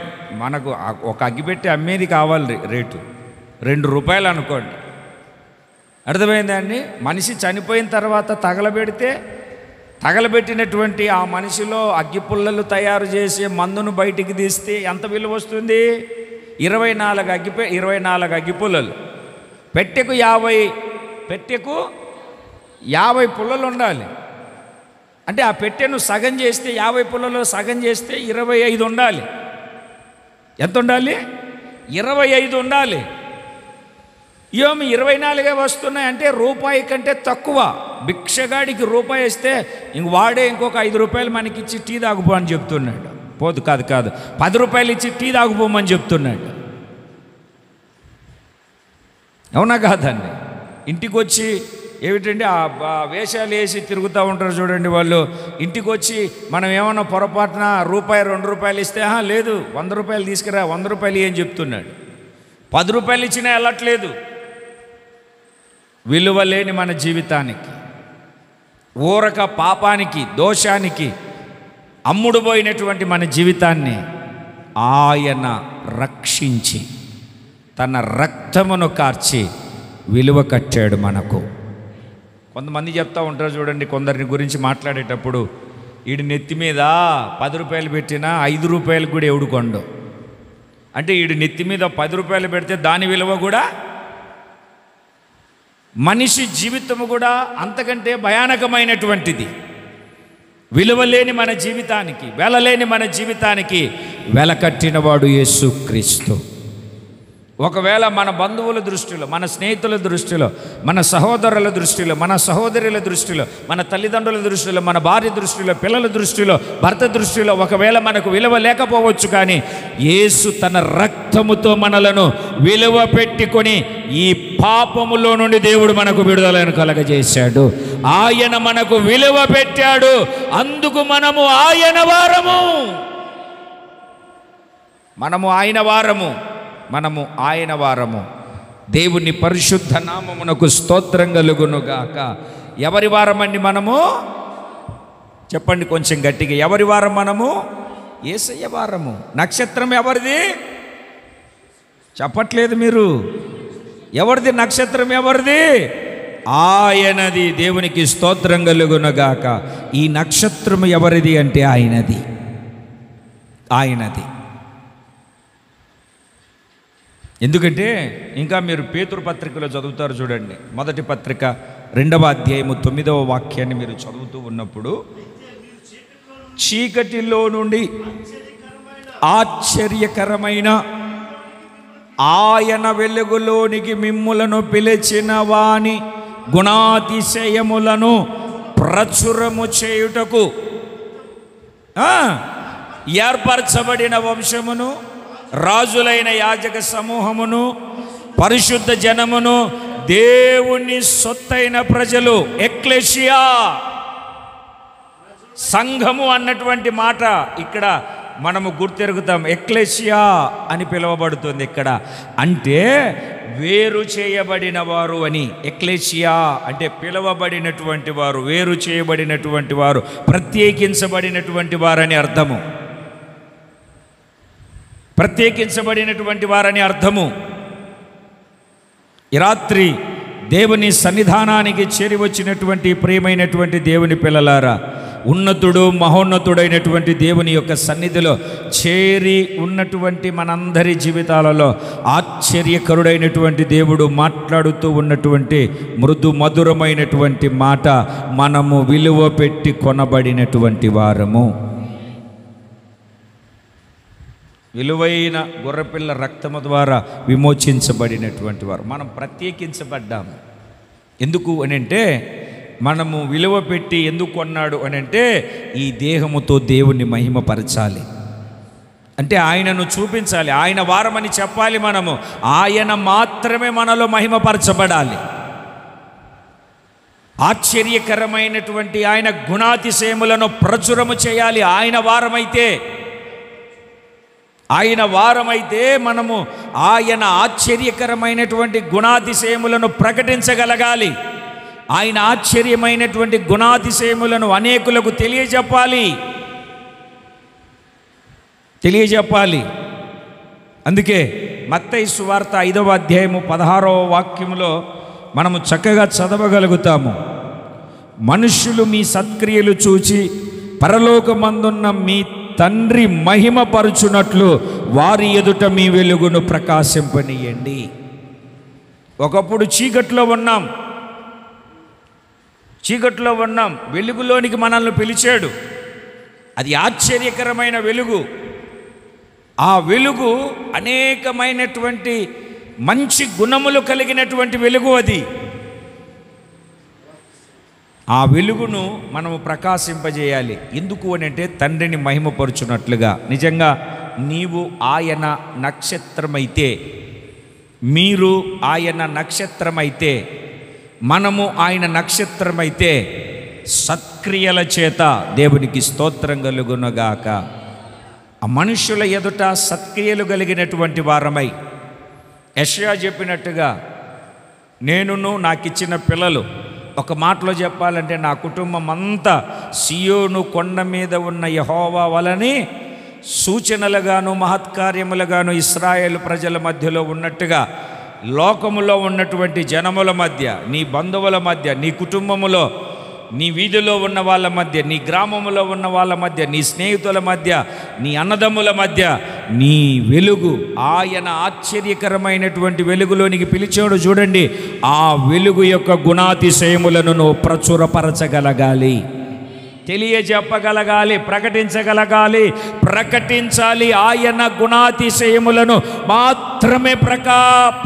మనకు ఒక అగ్గిపెట్టి అమ్మేది కావాలి రేటు 2 రూపాయలు అనుకోండి. అర్థమైందా అండి? మనిషి చనిపోయిన తర్వాత తగలబెట్టినటువంటి ఆ మనిషిలో అగ్గిపుల్లలు తయారు చేసే మందును బయటికి తీస్తే ఎంత విలువ వస్తుంది? 24 అగ్గిపుల్లలు. పెట్టెకు 50 పుల్లలు ఉండాలి. అంటే ఆ పెట్టెను సగం చేస్తే 50 పుల్లలో సగం చేస్తే 25 ఉండాలి. ఎంత ఉండాలి? 25 ఉండాలి. ఏమి 24 వస్తున్నాయి అంటే రూపాయి కంటే తక్కువ. భిక్షగాడికి రూపాయి ఇస్తే వాడే ఇంకొక 5 రూపాయలు మనకిచ్చి టీ తాగుపో అని చెప్తున్నాడు. కాదు 10 రూపాయలు ఇచ్చి టీ తాగుపోమని చెప్తున్నాడు. అవునా కాదండి? ఇంటికి వచ్చి ఏమిటండి ఆ వేషాలు వేసి తిరుగుతూ ఉంటారు చూడండి వాళ్ళు. ఇంటికి వచ్చి మనం ఏమన్నా పొరపాటున రూపాయి 2 రూపాయలు ఇస్తే లేదు 100 రూపాయలు తీసుకురా, 100 రూపాయలు ఏం చెప్తున్నాడు. 10 రూపాయలు ఇచ్చినా వెళ్ళట్లేదు. విలువ లేని మన జీవితానికి, ఊరక పాపానికి, దోషానికి అమ్ముడుపోయినటువంటి మన జీవితాన్ని ఆయన రక్షించి తన రక్తమును కార్చి విలువ కట్టాడు మనకు. కొంతమంది చెప్తూ ఉంటారు చూడండి, కొందరిని గురించి మాట్లాడేటప్పుడు, వీడి నెత్తి మీద 10 రూపాయలు పెట్టినా 5 రూపాయలు కూడా ఎవడుకోండు. అంటే వీడి నెత్తి మీద 10 రూపాయలు పెడితే దాని విలువ కూడా, మనిషి జీవితము కూడా అంతకంటే భయానకమైనటువంటిది. విలువలేని మన జీవితానికి, వెలలేని మన జీవితానికి వెలకట్టినవాడు యేసుక్రీస్తు. ఒకవేళ మన బంధువుల దృష్టిలో, మన స్నేహితుల దృష్టిలో, మన సహోదరుల దృష్టిలో, మన సహోదరుల దృష్టిలో, మన తల్లిదండ్రుల దృష్టిలో, మన భార్య దృష్టిలో, పిల్లల దృష్టిలో, భర్త దృష్టిలో ఒకవేళ మనకు విలువ లేకపోవచ్చు, కానీ యేసు తన రక్తముతో మనలను విలువ పెట్టుకొని ఈ పాపములో నుండి దేవుడు మనకు విడుదలను కలగజేశాడు. ఆయన మనకు విలువ పెట్టాడు, అందుకు మనము ఆయన వారము. మనము ఆయన వారము. దేవుని పరిశుద్ధ నామమునకు స్తోత్రం కలుగునుగాక. ఎవరి వారమండి మనము? చెప్పండి కొంచెం గట్టిగా. ఎవరి వారం మనము? యేసయ్య వారము. నక్షత్రం ఎవరిది? చెప్పట్లేదు మీరు. ఎవరిది నక్షత్రం? ఎవరిది? ఆయనది. దేవునికి స్తోత్రం కలుగునుగాక. ఈ నక్షత్రం ఎవరిది అంటే ఆయనది. ఎందుకంటే ఇంకా మీరు పేతురు పత్రికలో చదువుతారు చూడండి. మొదటి పత్రిక 2వ అధ్యాయము 9వ వాక్యాన్ని మీరు చదువుతూ ఉన్నప్పుడు, చీకటిలో నుండి ఆశ్చర్యకరమైన ఆయన వెలుగులోనికి మిమ్ములను పిలిచిన వాని గుణాతిశయములను ప్రచురము చేయుటకు ఏర్పరచబడిన వంశమును, రాజులైన యాజక సమూహమును, పరిశుద్ధ జనమును, దేవుని సొత్తైన ప్రజలు. ఎక్లెషియా, సంఘము అన్నటువంటి మాట ఇక్కడ మనము గుర్తెరుగుతాం. ఎక్లెషియా అని పిలువబడుతుంది ఇక్కడ. అంటే వేరు చేయబడిన వారు అని. ఎక్లెషియా అంటే పిలువబడినటువంటి వారు, వేరు చేయబడినటువంటి వారు, ప్రత్యేకించబడినటువంటి వారని అర్థము. ప్రత్యేకించబడినటువంటి వారని అర్థము. ఈ రాత్రి దేవుని సన్నిధానానికి చేరి వచ్చినటువంటి ప్రియమైనటువంటి దేవుని పిల్లలారా, ఉన్నతుడు మహోన్నతుడైనటువంటి దేవుని యొక్క సన్నిధిలో చేరి ఉన్నటువంటి మనందరి జీవితాలలో ఆశ్చర్యకరుడైనటువంటి దేవుడు మాట్లాడుతూ ఉన్నటువంటి మృదు మధురమైనటువంటి మాట, మనము విలువ పెట్టి కొనబడినటువంటి వారము. విలువైన గొర్రెపిల్ల రక్తము ద్వారా విమోచించబడినటువంటి వారు. మనం ప్రత్యేకించబడ్డాము. ఎందుకు అని అంటే, మనము విలువ పెట్టి ఎందుకు కొన్నాడు అని అంటే, ఈ దేహముతో దేవుణ్ణి మహిమపరచాలి. అంటే ఆయనను చూపించాలి, ఆయన వారమని చెప్పాలి. మనము ఆయన మాత్రమే మనలో మహిమపరచబడాలి. ఆశ్చర్యకరమైనటువంటి ఆయన గుణాతిశయములను ప్రచురము చేయాలి. ఆయన వారమైతే మనము ఆయన ఆశ్చర్యకరమైనటువంటి గుణాతిశయములను ప్రకటించగలగాలి. ఆయన ఆశ్చర్యమైనటువంటి గుణాతిశయములను అనేకులకు తెలియజెప్పాలి. అందుకే మత్తయి సువార్త 5వ అధ్యాయము 16వ వాక్యములో మనము చక్కగా చదవగలుగుతాము. మనుష్యులు మీ సత్క్రియలు చూచి పరలోకమందున్న మీ తండ్రి మహిమపరచునట్లు వారి ఎదుట మీ వెలుగును ప్రకాశింపనీయండి. ఒకప్పుడు చీకట్లో ఉన్నాం, వెలుగులోనికి మనల్ని పిలిచాడు. అది ఆశ్చర్యకరమైన వెలుగు. ఆ వెలుగు అనేకమైనటువంటి మంచి గుణములు కలిగినటువంటి వెలుగు. అది ఆ వెలుగును మనము ప్రకాశింపజేయాలి. ఎందుకు అని అంటే, తండ్రిని మహిమపరుచున్నట్లుగా. నిజంగా నీవు ఆయన నక్షత్రమైతే, మీరు ఆయన నక్షత్రమైతే, మనము ఆయన నక్షత్రమైతే, సత్క్రియల చేత దేవునికి స్తోత్రం కలుగునుగాక. ఆ మనుషుల ఎదుట సత్క్రియలు కలిగినటువంటి వారమై, యెషయా చెప్పినట్టుగా, నేనును నాకిచ్చిన పిల్లలు, ఒక మాటలో చెప్పాలంటే నా కుటుంబం అంతా సియోను కొండ మీద ఉన్న యెహోవా వలని సూచనలుగాను మహత్కార్యములుగాను ఇశ్రాయేలు ప్రజల మధ్యలో ఉన్నట్టుగా లోకములో ఉన్నటువంటి జనముల మధ్య, నీ బంధువుల మధ్య, నీ కుటుంబములో, నీ వీధిలో ఉన్న వాళ్ళ మధ్య, నీ గ్రామములో ఉన్న వాళ్ళ మధ్య, నీ స్నేహితుల మధ్య, నీ అన్నదమ్ముల మధ్య నీ వెలుగు, ఆయన ఆశ్చర్యకరమైనటువంటి వెలుగులోనికి పిలిచాడు చూడండి. ఆ వెలుగు యొక్క గుణాతిశయములను నువ్వు ప్రచురపరచగలగాలి. తెలియజెప్పగలగాలి, ప్రకటించగలగాలి, ప్రకటించాలి. ఆయన గుణాతిశయములను మాత్రమే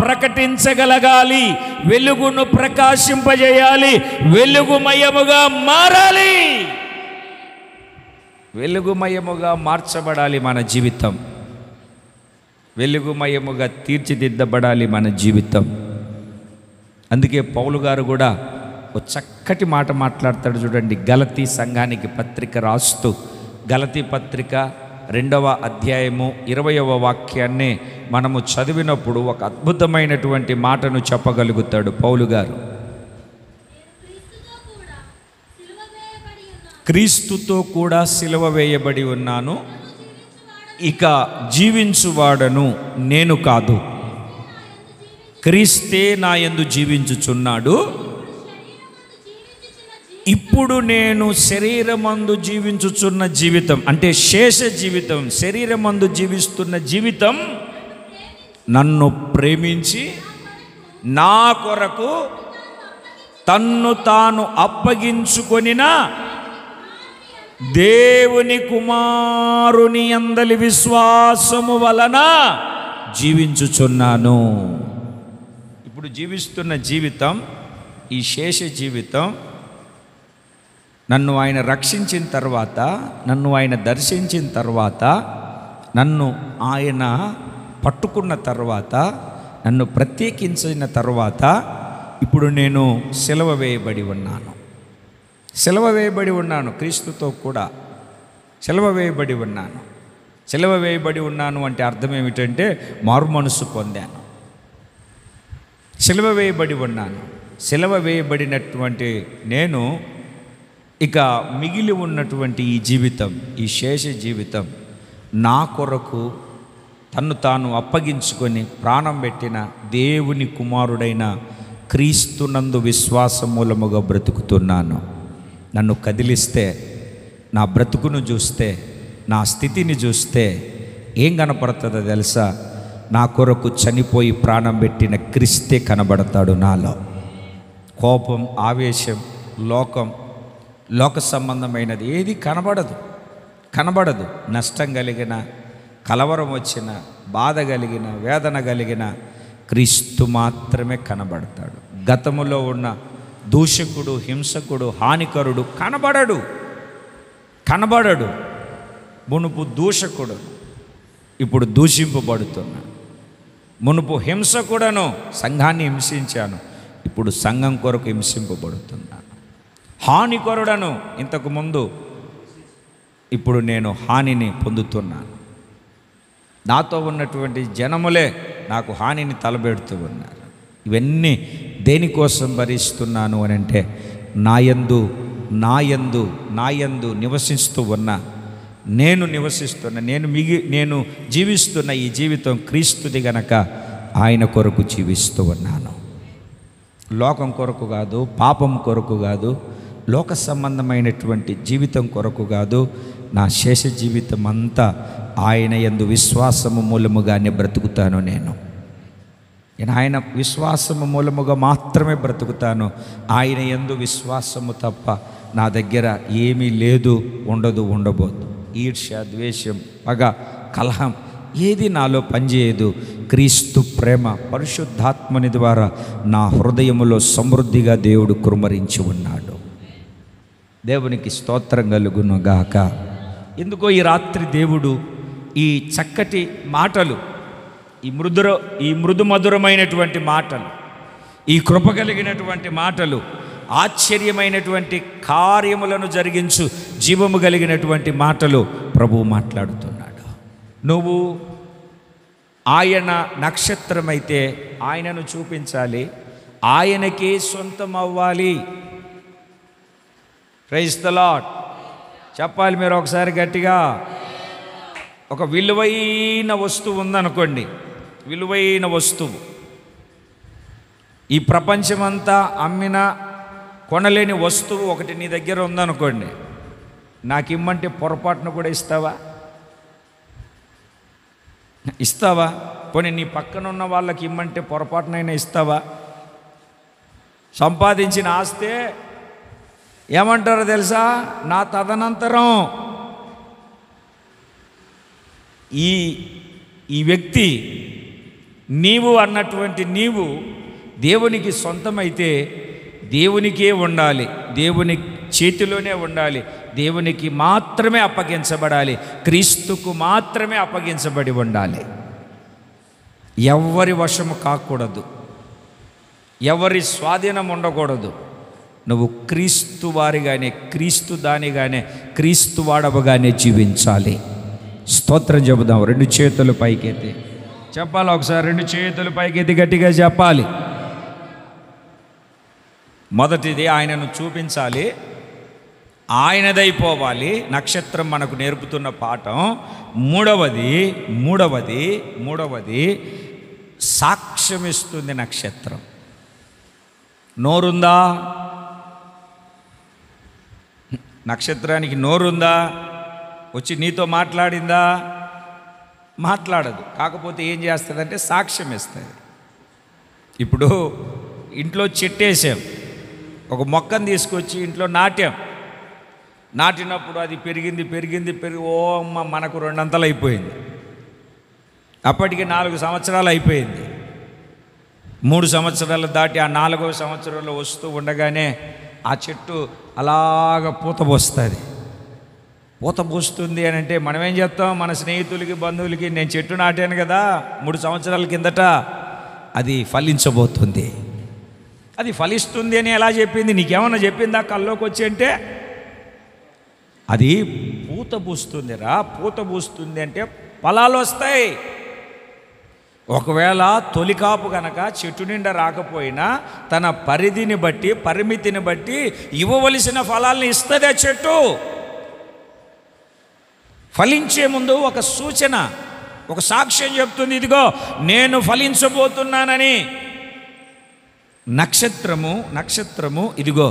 ప్రకటించగలగాలి. వెలుగును ప్రకాశింపజేయాలి, వెలుగుమయముగా మారాలి, వెలుగుమయముగా మార్చబడాలి మన జీవితం, వెలుగుమయముగా తీర్చిదిద్దబడాలి మన జీవితం. అందుకే పౌలు గారు కూడా ఒక చక్కటి మాట మాట్లాడతాడు చూడండి. గలతీ సంఘానికి పత్రిక రాస్తూ, గలతీ పత్రిక 2వ అధ్యాయము 20వ వాక్యాన్ని మనము చదివినప్పుడు ఒక అద్భుతమైనటువంటి మాటను చెప్పగలుగుతాడు పౌలు గారు. క్రీస్తుతో కూడా సిలువ వేయబడి ఉన్నాను, ఇక జీవించువాడను నేను కాదు, క్రీస్తే నా యందు జీవించుచున్నాడు. ఇప్పుడు నేను శరీరమందు జీవించుచున్న జీవితం అంటే శేష జీవితం, శరీరమందు జీవిస్తున్న జీవితం నన్ను ప్రేమించి నా కొరకు తన్ను తాను అప్పగించుకొనిన దేవుని కుమారుని యందలి విశ్వాసము వలన జీవించుచున్నాను. ఇప్పుడు జీవిస్తున్న జీవితం, ఈ శేష జీవితం, నన్ను ఆయన రక్షించిన తర్వాత, నన్ను ఆయన దర్శించిన తర్వాత, నన్ను ఆయన పట్టుకున్న తర్వాత, నన్ను ప్రత్యేకించిన తర్వాత ఇప్పుడు నేను సిలువ వేయబడి ఉన్నాను. సిలువ వేయబడి ఉన్నాను, క్రీస్తుతో కూడా సిలువ వేయబడి ఉన్నాను. సిలువ వేయబడి ఉన్నాను అంటే అర్థం ఏమిటంటే మారు మనసు పొందాను. సిలువ వేయబడి ఉన్నాను. సిలువ వేయబడినటువంటి నేను ఇక మిగిలి ఉన్నటువంటి ఈ జీవితం, ఈ శేష జీవితం నా కొరకు తన్ను తాను అప్పగించుకొని ప్రాణం పెట్టిన దేవుని కుమారుడైన క్రీస్తునందు విశ్వాస మూలముగా బ్రతుకుతున్నాను. నన్ను కదిలిస్తే, నా బ్రతుకును చూస్తే, నా స్థితిని చూస్తే ఏం కనపడుతుందో తెలుసా? నా కొరకు చనిపోయి ప్రాణం పెట్టిన క్రీస్తే కనబడతాడు నాలో. కోపం, ఆవేశం, లోక సంబంధమైనది ఏది కనబడదు. నష్టం కలిగిన, కలవరం వచ్చిన, బాధ కలిగిన, వేదన కలిగిన క్రీస్తు మాత్రమే కనబడతాడు. గతములో ఉన్న దూషకుడు, హింసకుడు, హానికరుడు కనబడడు. మునుపు దూషకుడు, ఇప్పుడు దూషింపబడుతున్నా. మునుపు హింసకుడను, సంఘాన్ని హింసించాను, ఇప్పుడు సంఘం కొరకు హింసింపబడుతున్నాను. హానికరుడను ఇంతకుముందు, ఇప్పుడు నేను హానిని పొందుతున్నాను. నాతో ఉన్నటువంటి జనములే నాకు హానిని తలబెడుతూ ఉన్నారు. ఇవన్నీ దేనికోసం భరిస్తున్నాను అని అంటే నాయందు నివసిస్తూ ఉన్న, నేను జీవిస్తున్న ఈ జీవితం క్రీస్తుది గనక ఆయన కొరకు జీవిస్తూ ఉన్నాను. లోకం కొరకు కాదు, పాపం కొరకు కాదు, లోక సంబంధమైనటువంటి జీవితం కొరకు కాదు. నా శేష జీవితం అంతా ఆయన యందు విశ్వాసము మూలముగానే బ్రతుకుతాను. నేను ఆయన విశ్వాసము మూలముగా మాత్రమే బ్రతుకుతాను. ఆయన యందు విశ్వాసము తప్ప నా దగ్గర ఏమీ లేదు, ఉండబోదు. ఈర్ష్య, ద్వేషం, పగ, కలహం ఏది నాలో పనిచేయదు. క్రీస్తు ప్రేమ పరిశుద్ధాత్మని ద్వారా నా హృదయములో సమృద్ధిగా దేవుడు కుమ్మరించి ఉన్నాడు. దేవునికి స్తోత్రం కలుగునుగాక. ఎందుకో ఈ రాత్రి దేవుడు ఈ చక్కటి మాటలు, ఈ మృదు మధురమైనటువంటి మాటలు, ఈ కృప కలిగినటువంటి మాటలు, ఆశ్చర్యమైనటువంటి కార్యములను జరిగించు జీవము కలిగినటువంటి మాటలు ప్రభువు మాట్లాడుతున్నాడు. నువ్వు ఆయన నక్షత్రమైతే ఆయనను చూపించాలి, ఆయనకే సొంతం అవ్వాలి. ప్రైజ్ ది లార్డ్ చెప్పాలి మీరు ఒకసారి గట్టిగా. ఒక విలువైన వస్తువు ఉందనుకోండి, విలువైన వస్తువు, ఈ ప్రపంచమంతా అమ్మినా కొనలేని వస్తువు ఒకటి నీ దగ్గర ఉందనుకోండి, నాకు ఇమ్మంటే పొరపాటును కూడా ఇస్తావా? పోనీ నీ పక్కన ఉన్న వాళ్ళకి ఇమ్మంటే పొరపాటునైనా ఇస్తావా? సంపాదించిన ఆస్తే ఏమంటారో తెలుసా? నా తదనంతరం ఈ వ్యక్తి నీవు అన్నటువంటి నీవు దేవునికి సొంతమైతే దేవునికే ఉండాలి, దేవుని చేతిలోనే ఉండాలి, దేవునికి మాత్రమే అప్పగించబడాలి, క్రీస్తుకు మాత్రమే అప్పగించబడి ఉండాలి. ఎవరి వశము కాకూడదు, ఎవరి స్వాధీనం ఉండకూడదు. నువ్వు క్రీస్తు వారిగానే, క్రీస్తు దానిగానే, క్రీస్తు వాడవగానే జీవించాలి. స్తోత్రం చెబుదాం. 2 చేతులు పైకెత్తి చెప్పాలి. ఒకసారి 2 చేతులు పైకెత్తి గట్టిగా చెప్పాలి. మొదటిది ఆయనను చూపించాలి, ఆయనదైపోవాలి. నక్షత్రం మనకు నేర్పుతున్న పాఠం. మూడవది సాక్ష్యమిస్తుంది నక్షత్రం. నోరుందా? నక్షత్రానికి నోరుందా? వచ్చి నీతో మాట్లాడిందా? మాట్లాడదు. కాకపోతే ఏం చేస్తుందంటే సాక్ష్యం ఇస్తుంది. ఇప్పుడు ఇంట్లో చెట్టేసాం, ఒక మొక్కను తీసుకొచ్చి ఇంట్లో నాటినప్పుడు అది పెరిగి ఓ అమ్మ మనకు 2 అంతలు అయిపోయింది. అప్పటికి 4 సంవత్సరాలు అయిపోయింది. 3 సంవత్సరాలు దాటి ఆ 4వ సంవత్సరంలో వస్తూ ఉండగానే ఆ చెట్టు అలాగ పూత పోస్తుంది అని అంటే మనం ఏం చెప్తాం? మన స్నేహితులకి, బంధువులకి, నేను చెట్టు నాటాను కదా 3 సంవత్సరాల కిందట, అది ఫలించబోతుంది, అది ఫలిస్తుంది అని ఎలా చెప్పింది? నీకేమన్నా చెప్పిందా కల్లోకి వచ్చి అంటే? అది పూత పూస్తుందిరా. పూత పూస్తుంది అంటే ఫలాలు వస్తాయి. ఒకవేళ తొలికాపు గనక చెట్టు నిండా రాకపోయినా తన పరిధిని బట్టి, పరిమితిని బట్టి ఇవ్వవలసిన ఫలాల్ని ఇస్తుంది ఆ చెట్టు. ఫలించే ముందు ఒక సూచన, ఒక సాక్ష్యం చెప్తుంది, ఇదిగో నేను ఫలించబోతున్నానని. నక్షత్రము ఇదిగో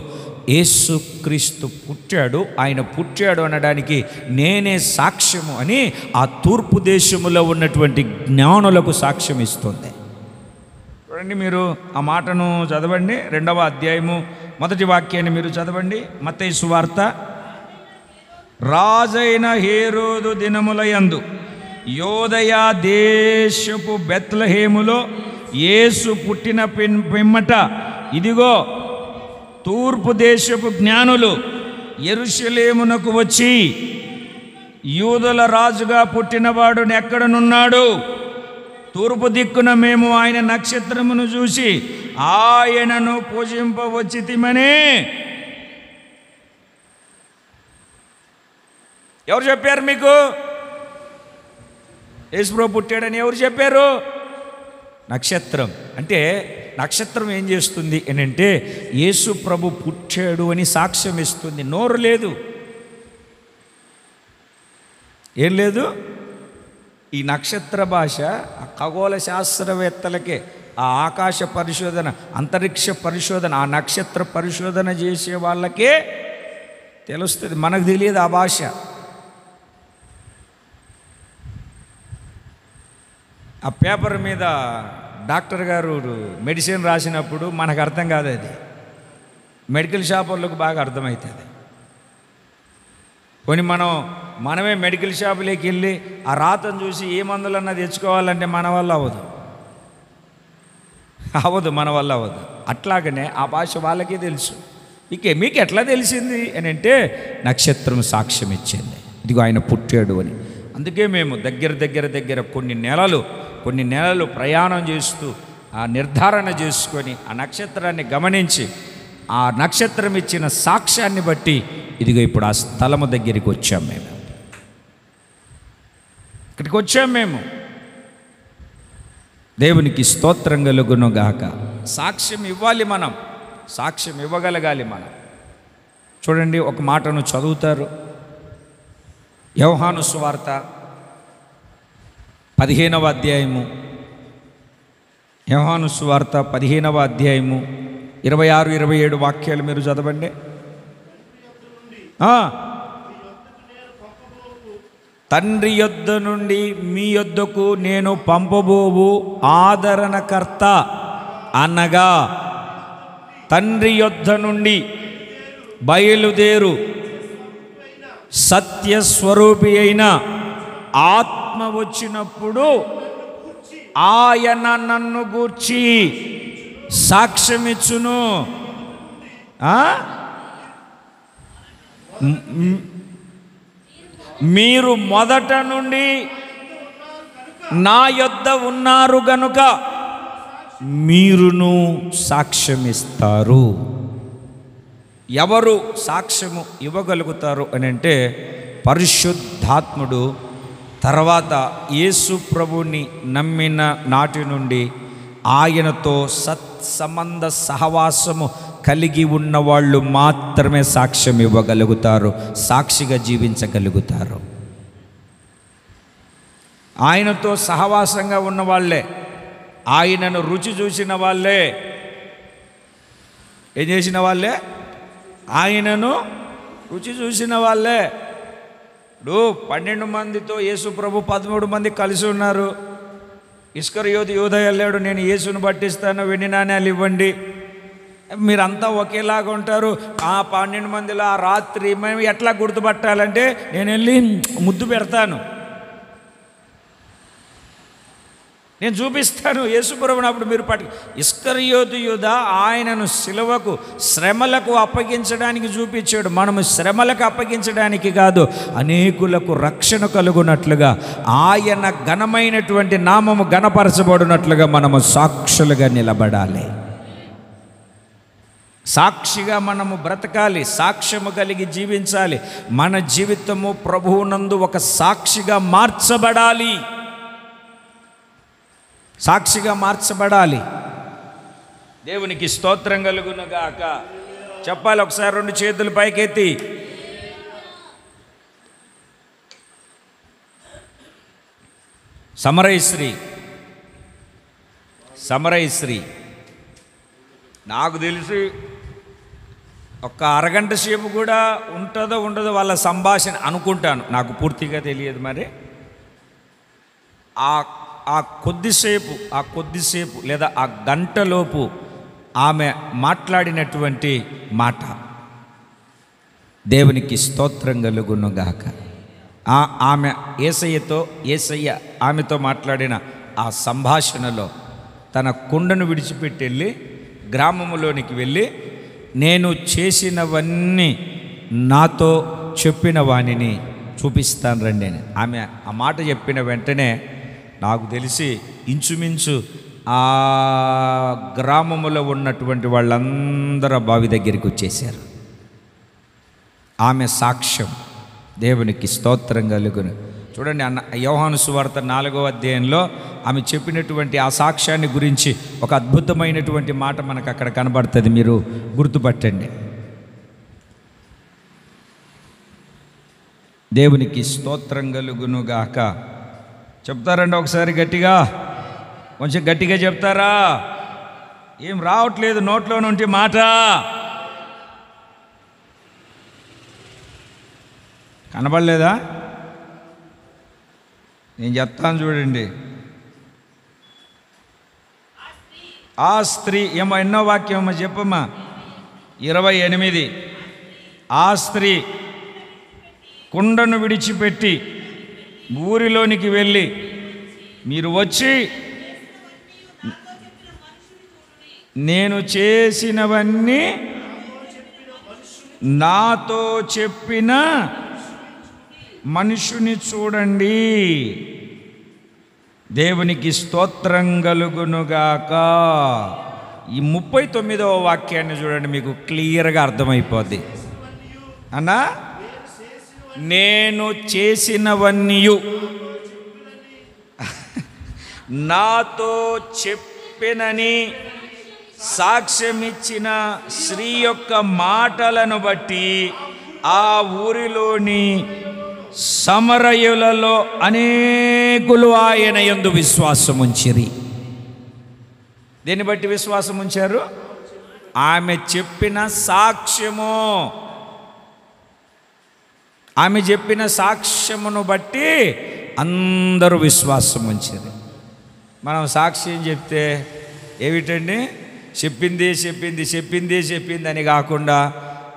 యేసుక్రీస్తు పుట్టాడు, ఆయన పుట్టాడు అనడానికి నేనే సాక్ష్యము అని ఆ తూర్పు దేశములో ఉన్నటువంటి జ్ఞానులకు సాక్ష్యం ఇస్తుంది. చూడండి, మీరు ఆ మాటను చదవండి. 2వ అధ్యాయము 1వ వాక్యాన్ని మీరు చదవండి. మత్తయి సువార్త. రాజైన హేరోదు దినములయందు యోదయ దేశపు బెత్లెహేములో యేసు పుట్టిన పిమ్మట ఇదిగో తూర్పు దేశపు జ్ఞానులు యెరూషలేమునకు వచ్చి, యూదుల రాజుగా పుట్టినవాడు ఎక్కడనున్నాడు? తూర్పు దిక్కున మేము ఆయన నక్షత్రమును చూసి ఆయనను పూజింపవచ్చితిమని. ఎవరు చెప్పారు మీకు యేసుప్రభు పుట్టాడని? ఎవరు చెప్పారు? నక్షత్రం. అంటే నక్షత్రం ఏం చేస్తుంది అని అంటే యేసు ప్రభు పుట్టాడు అని సాక్ష్యం ఇస్తుంది. నోరు లేదు, ఏం లేదు. ఈ నక్షత్ర భాష ఖగోళ శాస్త్రవేత్తలకే, ఆ ఆకాశ పరిశోధన, అంతరిక్ష పరిశోధన, ఆ నక్షత్ర పరిశోధన చేసే వాళ్ళకే తెలుస్తుంది. మనకు తెలియదు ఆ భాష. ఆ పేపర్ మీద డాక్టర్ గారు మెడిసిన్ రాసినప్పుడు మనకు అర్థం కాదు, అది మెడికల్ షాపులకు బాగా అర్థమవుతుంది. పోనీ మనమే మెడికల్ షాపులోకి వెళ్ళి ఆ రాతను చూసి ఏ మందులన్నా తెచ్చుకోవాలంటే మన వల్ల అవ్వదు, మన వల్ల అవ్వదు. అట్లాగనే ఆ భాష వాళ్ళకే తెలుసు. మీకు ఎట్లా తెలిసింది అని అంటే నక్షత్రం సాక్ష్యం ఇచ్చింది, ఇదిగో ఆయన పుట్టాడు అని. అందుకే మేము దగ్గర కొన్ని నెలలు ప్రయాణం చేస్తూ ఆ నిర్ధారణ చేసుకొని ఆ నక్షత్రాన్ని గమనించి ఆ నక్షత్రం ఇచ్చిన సాక్ష్యాన్ని బట్టి ఇదిగో ఇప్పుడు ఆ స్థలము దగ్గరికి వచ్చాం. మేము ఇక్కడికి వచ్చాం. మేము దేవునికి స్తోత్రం కలుగును గాక. సాక్ష్యం ఇవ్వాలి, మనం సాక్ష్యం ఇవ్వగలగాలి మనం. చూడండి, ఒక మాటను చదువుతారు. యోహాను సువార్త 15వ అధ్యాయము, యోహాను సువార్త 15వ అధ్యాయము 26, 27 వాక్యాలు మీరు చదవండి. తండ్రి యొద్ద నుండి మీ యొద్దకు నేను పంపబోవు ఆదరణకర్త అనగా తండ్రి యొద్ద నుండి బయలుదేరు సత్యస్వరూపి అయిన ఆత్మ వచ్చినప్పుడు ఆయన నన్ను గూర్చి సాక్ష్యమిచ్చును. మీరు మొదట నుండి నా యొద్ద ఉన్నారు గనుక మీరును సాక్ష్యమిస్తారు. ఎవరు సాక్ష్యము ఇవ్వగలుగుతారు అని అంటే పరిశుద్ధాత్ముడు. తర్వాత యేసు ప్రభుని నమ్మిన నాటి నుండి ఆయనతో సత్సంబంధ సహవాసము కలిగి ఉన్న వాళ్ళు మాత్రమే సాక్ష్యం ఇవ్వగలుగుతారు, సాక్షిగా జీవించగలుగుతారు. ఆయనతో సహవాసంగా ఉన్న వాళ్ళే, ఆయనను రుచి చూసిన వాళ్ళే, ఏం చేసిన వాళ్ళే, ఆయనను రుచి చూసిన వాళ్ళే. ఇప్పుడు 12 మందితో యేసు ప్రభు 13 మంది కలిసి ఉన్నారు. ఇస్కరియోతు యూదా వెళ్ళాడు, నేను యేసును పట్టిస్తాను, వెండి నాణ్యాలు ఇవ్వండి. మీరంతా ఒకేలాగా ఉంటారు. ఆ 12 మందిలో ఆ రాత్రి మేము ఎట్లా గుర్తుపట్టాలంటే నేను వెళ్ళి ముద్దు పెడతాను, నేను చూపిస్తాను యేసుప్రభుని, అప్పుడు మీరు ఇస్కరియోతు యూదా ఆయనను సిలువకు శ్రమలకు అప్పగించడానికి చూపించాడు. మనము శ్రమలకు అప్పగించడానికి కాదు, అనేకులకు రక్షణ కలుగునట్లుగా ఆయన ఘనమైనటువంటి నామము ఘనపరచబడినట్లుగా మనము సాక్షులుగా నిలబడాలి. సాక్షిగా మనము బ్రతకాలి, సాక్ష్యము కలిగి జీవించాలి. మన జీవితము ప్రభువునందు ఒక సాక్షిగా మార్చబడాలి, సాక్షిగా మార్చబడాలి. దేవునికి స్తోత్రం కలుగునుగాక. చెప్పాలి ఒకసారి 2 చేతులు పైకెత్తి. సమరయశ్రీ నాకు తెలిసి ఒక అరగంట సేపు కూడా ఉంటుందో ఉండదో వాళ్ళ సంభాషణ అనుకుంటాను, నాకు పూర్తిగా తెలియదు. మరి ఆ కొద్దిసేపు లేదా ఆ గంటలోపు ఆమె మాట్లాడినటువంటి మాట దేవునికి స్తోత్రం కలుగునుగాక. ఆమె యేసయ్య ఆమెతో మాట్లాడిన ఆ సంభాషణలో తన కుండను విడిచిపెట్టి వెళ్ళి గ్రామములోనికి వెళ్ళి నేను చేసినవన్నీ నాతో చెప్పిన వాణిని చూపిస్తాను రండి అని ఆమె ఆ మాట చెప్పిన వెంటనే నాకు తెలిసి ఇంచుమించు ఆ గ్రామములో ఉన్నటువంటి వాళ్ళందరూ బావి దగ్గరికి వచ్చేసారు. ఆమె సాక్ష్యం దేవునికి స్తోత్రం కలుగును. చూడండి, యోహాను సువార్త 4వ అధ్యాయంలో ఆమె చెప్పినటువంటి ఆ సాక్ష్యాన్ని గురించి ఒక అద్భుతమైనటువంటి మాట మనకు అక్కడ కనబడుతుంది, మీరు గుర్తుపట్టండి. దేవునికి స్తోత్రం కలుగునుగాక. చెప్తారండి ఒకసారి గట్టిగా, కొంచెం గట్టిగా చెప్తారా? ఏం రావట్లేదు నోట్లో నుండి మాట. కనబడలేదా? నేను చెప్తాను చూడండి. ఆ స్త్రీ ఏమో ఎన్నో వాక్యం అమ్మా చెప్పమ్మా. 28. ఆ స్త్రీ కుండను విడిచిపెట్టి ఊరిలోనికి వెళ్ళి మీరు వచ్చి నేను చేసినవన్నీ నాతో చెప్పిన మనుషుని చూడండి. దేవునికి స్తోత్రం కలుగునుగాక. ఈ 39వ వాక్యాన్ని చూడండి, మీకు క్లియర్గా అర్థమైపోద్ది. అన్నా, నేను చేసినవన్నీ నాతో చెప్పినని సాక్ష్యమిచ్చిన స్త్రీ యొక్క మాటలను బట్టి ఆ ఊరిలోని సమరయులలో అనేకులు ఆయన యందు విశ్వాసం ఉంచిరి. దేన్ని బట్టి విశ్వాసం ఉంచారు? ఆమె చెప్పిన సాక్ష్యము. ఆమె చెప్పిన సాక్ష్యమును బట్టి అందరూ విశ్వాసం ఉంచారు. మనం సాక్ష్యం చెప్తే ఏమిటండి, చెప్పింది అని కాకుండా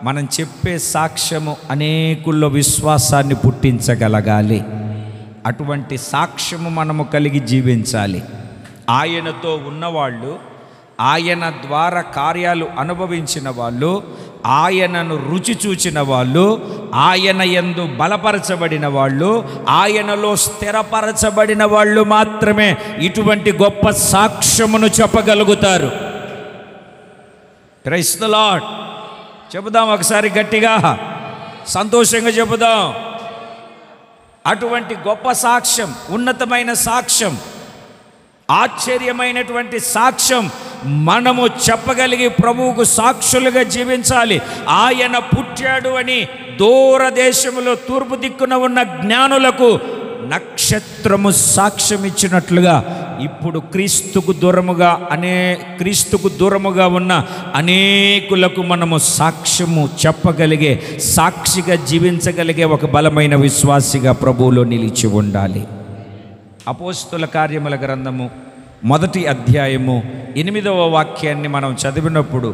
మనం చెప్పే సాక్ష్యము అనేకుల్లో విశ్వాసాన్ని పుట్టించగలగాలి. అటువంటి సాక్ష్యము మనము కలిగి జీవించాలి. ఆయనతో ఉన్నవాళ్ళు, ఆయన ద్వారా కార్యాలు అనుభవించిన వాళ్ళు, ఆయనను రుచి చూచిన వాళ్ళు, ఆయన యందు బలపరచబడిన వాళ్ళు, ఆయనలో స్థిరపరచబడిన వాళ్ళు మాత్రమే ఇటువంటి గొప్ప సాక్ష్యమును చెప్పగలుగుతారు. Praise the Lord. చెబుదాం ఒకసారి గట్టిగా, సంతోషంగా చెబుదాం. అటువంటి గొప్ప సాక్ష్యం, ఉన్నతమైన సాక్ష్యం, ఆశ్చర్యమైనటువంటి సాక్ష్యం మనము చెప్పగలిగి ప్రభువుకు సాక్షులుగా జీవించాలి. ఆయన పుట్టాడు అని దూరదేశములో తూర్పు దిక్కున ఉన్న జ్ఞానులకు నక్షత్రము సాక్ష్యం ఇచ్చినట్లుగా ఇప్పుడు క్రీస్తుకు దూరముగా ఉన్న అనేకులకు మనము సాక్ష్యము చెప్పగలిగే, సాక్షిగా జీవించగలిగే ఒక బలమైన విశ్వాసిగా ప్రభువులో నిలిచి ఉండాలి. అపోస్తుల కార్యముల గ్రంథము 1వ అధ్యాయము 8వ వాక్యాన్ని మనం చదివినప్పుడు,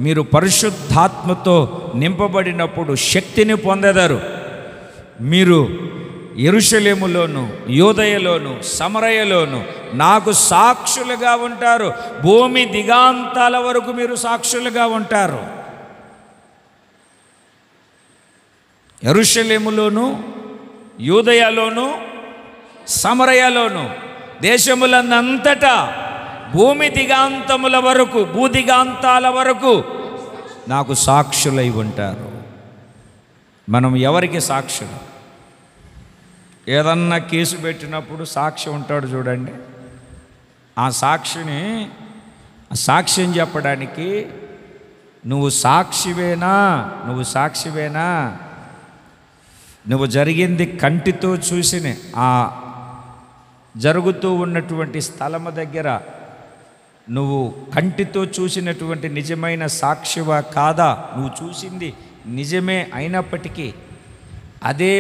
మీరు పరిశుద్ధాత్మతో నింపబడినప్పుడు శక్తిని పొందెదరు. మీరు యెరూషలేములోను, యూదయలోను, సమరయలోను నాకు సాక్షులుగా ఉంటారు. భూమి దిగాంతాల వరకు మీరు సాక్షులుగా ఉంటారు. యెరూషలేములోను, యూదయలోను, సమరయలోను, దేశములంతటా భూమి దిగాంతముల వరకు, భూదిగాంతాల వరకు నాకు సాక్షులై ఉంటారు. మనం ఎవరికి సాక్షులు? ఏదన్నా కేసు పెట్టినప్పుడు సాక్షి ఉంటాడు చూడండి. ఆ సాక్ష్యం చెప్పడానికి నువ్వు సాక్షివేనా, నువ్వు జరిగింది కంటితో చూసిన ఆ జరుగుతూ ఉన్నటువంటి స్థలము దగ్గర నువ్వు కంటితో చూసినటువంటి నిజమైన సాక్షివా కాదా? నువ్వు చూసింది నిజమే అయినప్పటికీ అదే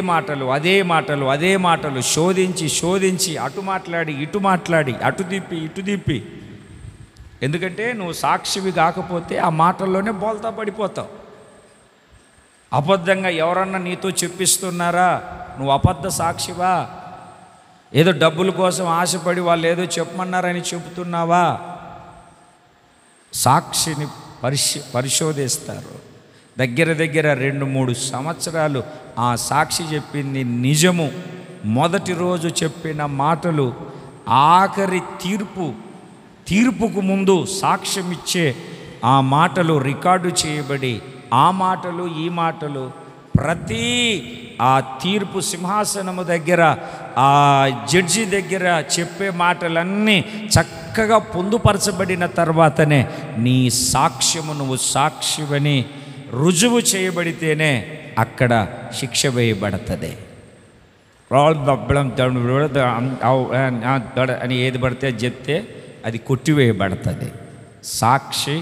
మాటలు శోధించి అటు మాట్లాడి అటు తిప్పి ఎందుకంటే నువ్వు సాక్షివి కాకపోతే ఆ మాటల్లోనే బోల్తా పడిపోతావు. అబద్ధంగా ఎవరన్నా నీతో చెప్పిస్తున్నారా? నువ్వు అబద్ధ సాక్షివా? ఏదో డబ్బుల కోసం ఆశపడి వాళ్ళు ఏదో చెప్పమన్నారని చెబుతున్నావా? సాక్షిని పరిశోధిస్తారు. దగ్గర 2-3 సంవత్సరాలు ఆ సాక్షి చెప్పింది నిజము. మొదటి రోజు చెప్పిన మాటలు ఆఖరి తీర్పుకు ముందు సాక్ష్యం ఇచ్చే ఆ మాటలు రికార్డు చేయబడి, ఆ మాటలు ఈ మాటలు ప్రతి ఆ తీర్పు సింహాసనము దగ్గర ఆ జడ్జి దగ్గర చెప్పే మాటలన్నీ చక్కగా పొందుపరచబడిన తర్వాతనే నీ సాక్ష్యము నువ్వు సాక్షివని రుజువు చేయబడితేనే అక్కడ శిక్ష వేయబడుతుంది. అని ఏది పడితే చెప్తే అది కొట్టివేయబడుతుంది. సాక్షి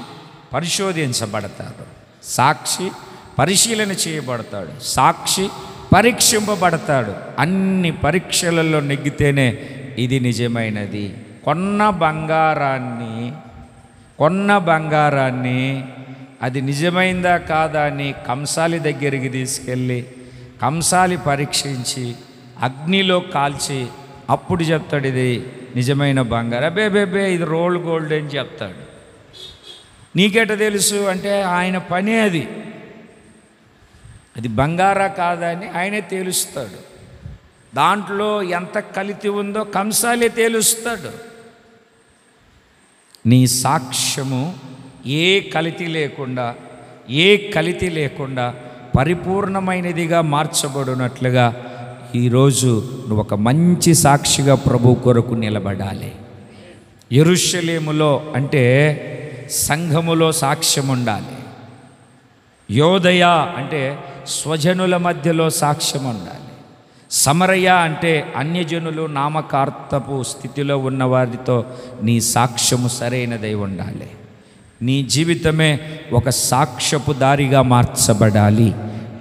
పరిశోధించబడతాడు, సాక్షి పరిశీలన చేయబడతాడు, సాక్షి పరీక్షింపబడతాడు. అన్ని పరీక్షలలో నెగ్గితేనే ఇది నిజమైనది. కొన్న బంగారాన్ని అది నిజమైందా కాదా అని కంసాలి దగ్గరికి తీసుకెళ్ళి కంసాలి పరీక్షించి అగ్నిలో కాల్చి అప్పుడు చెప్తాడు ఇది నిజమైన బంగారు. అబ్బే ఇది రోల్ గోల్డ్ అని చెప్తాడు. నీకెట తెలుసు అంటే ఆయన పని అది బంగారా కాదా అని ఆయనే తేలుస్తాడు. దాంట్లో ఎంత కల్తీ ఉందో కంసాలే తేలుస్తాడు. నీ సాక్ష్యము ఏ కల్తీ లేకుండా పరిపూర్ణమైనదిగా మార్చబడినట్లుగా ఈరోజు నువ్వు ఒక మంచి సాక్షిగా ప్రభు కొరకు నిలబడాలి. యెరూషలేములో అంటే సంఘములో సాక్ష్యం ఉండాలి. యోదయ అంటే స్వజనుల మధ్యలో సాక్ష్యం ఉండాలి. సమరయ అంటే అన్యజనులు నామకార్థపు స్థితిలో ఉన్న వారితో నీ సాక్ష్యము సరైనదై ఉండాలి. నీ జీవితమే ఒక సాక్ష్యపు దారిగా మార్చబడాలి.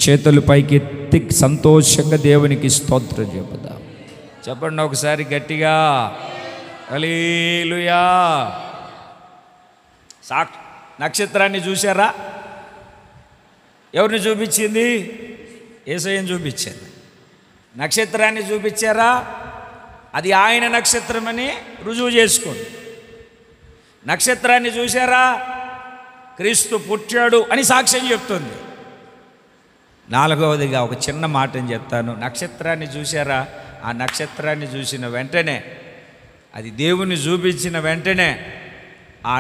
చేతులు పైకెత్తి సంతోషంగా దేవునికి స్తోత్రం చెబుదాం. చెప్పండి ఒకసారి గట్టిగా, హల్లెలూయా. నక్షత్రాన్ని చూసారా? ఎవరిని చూపించింది? యేసయ్యను చూపించింది. నక్షత్రాన్ని చూపించారా? అది ఆయన నక్షత్రమని రుజువు చేసుకోండి. నక్షత్రాన్ని చూశారా? క్రీస్తు పుట్టాడు అని సాక్ష్యం చెప్తుంది. నాలుగవదిగా ఒక చిన్న మాటని చెప్తాను. నక్షత్రాన్ని చూశారా? ఆ నక్షత్రాన్ని చూసిన వెంటనే, అది దేవుని చూపించిన వెంటనే ఆ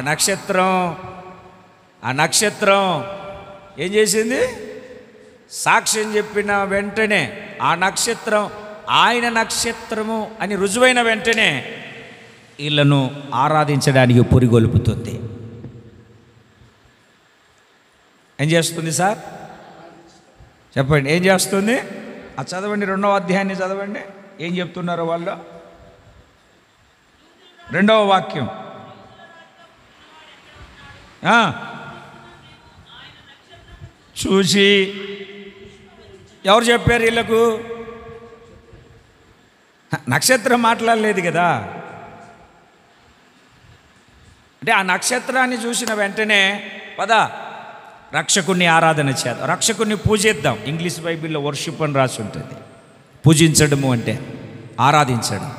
నక్షత్రం ఏం చేసింది? సాక్ష్యం చెప్పిన వెంటనే ఆ నక్షత్రం ఆయన నక్షత్రము అని రుజువైన వెంటనే వీళ్ళను ఆరాధించడానికి పురిగొల్పుతుంది. ఏం చేస్తుంది సార్? చెప్పండి, ఏం చేస్తుంది? అది చదవండి, 2వ అధ్యాయాన్ని చదవండి. ఏం చెప్తున్నారు వాళ్ళు? 2వ వాక్యం. చూసి ఎవరు చెప్పారు వీళ్ళకు? నక్షత్రం మాట్లాడలేదు కదా. అంటే ఆ నక్షత్రాన్ని చూసిన వెంటనే పద రక్షకుణ్ణి ఆరాధన చేద్దాం, రక్షకుణ్ణి పూజిద్దాం. ఇంగ్లీష్ బైబిల్లో వర్షిప్ అని రాసి ఉంటుంది. పూజించడము అంటే ఆరాధించడం.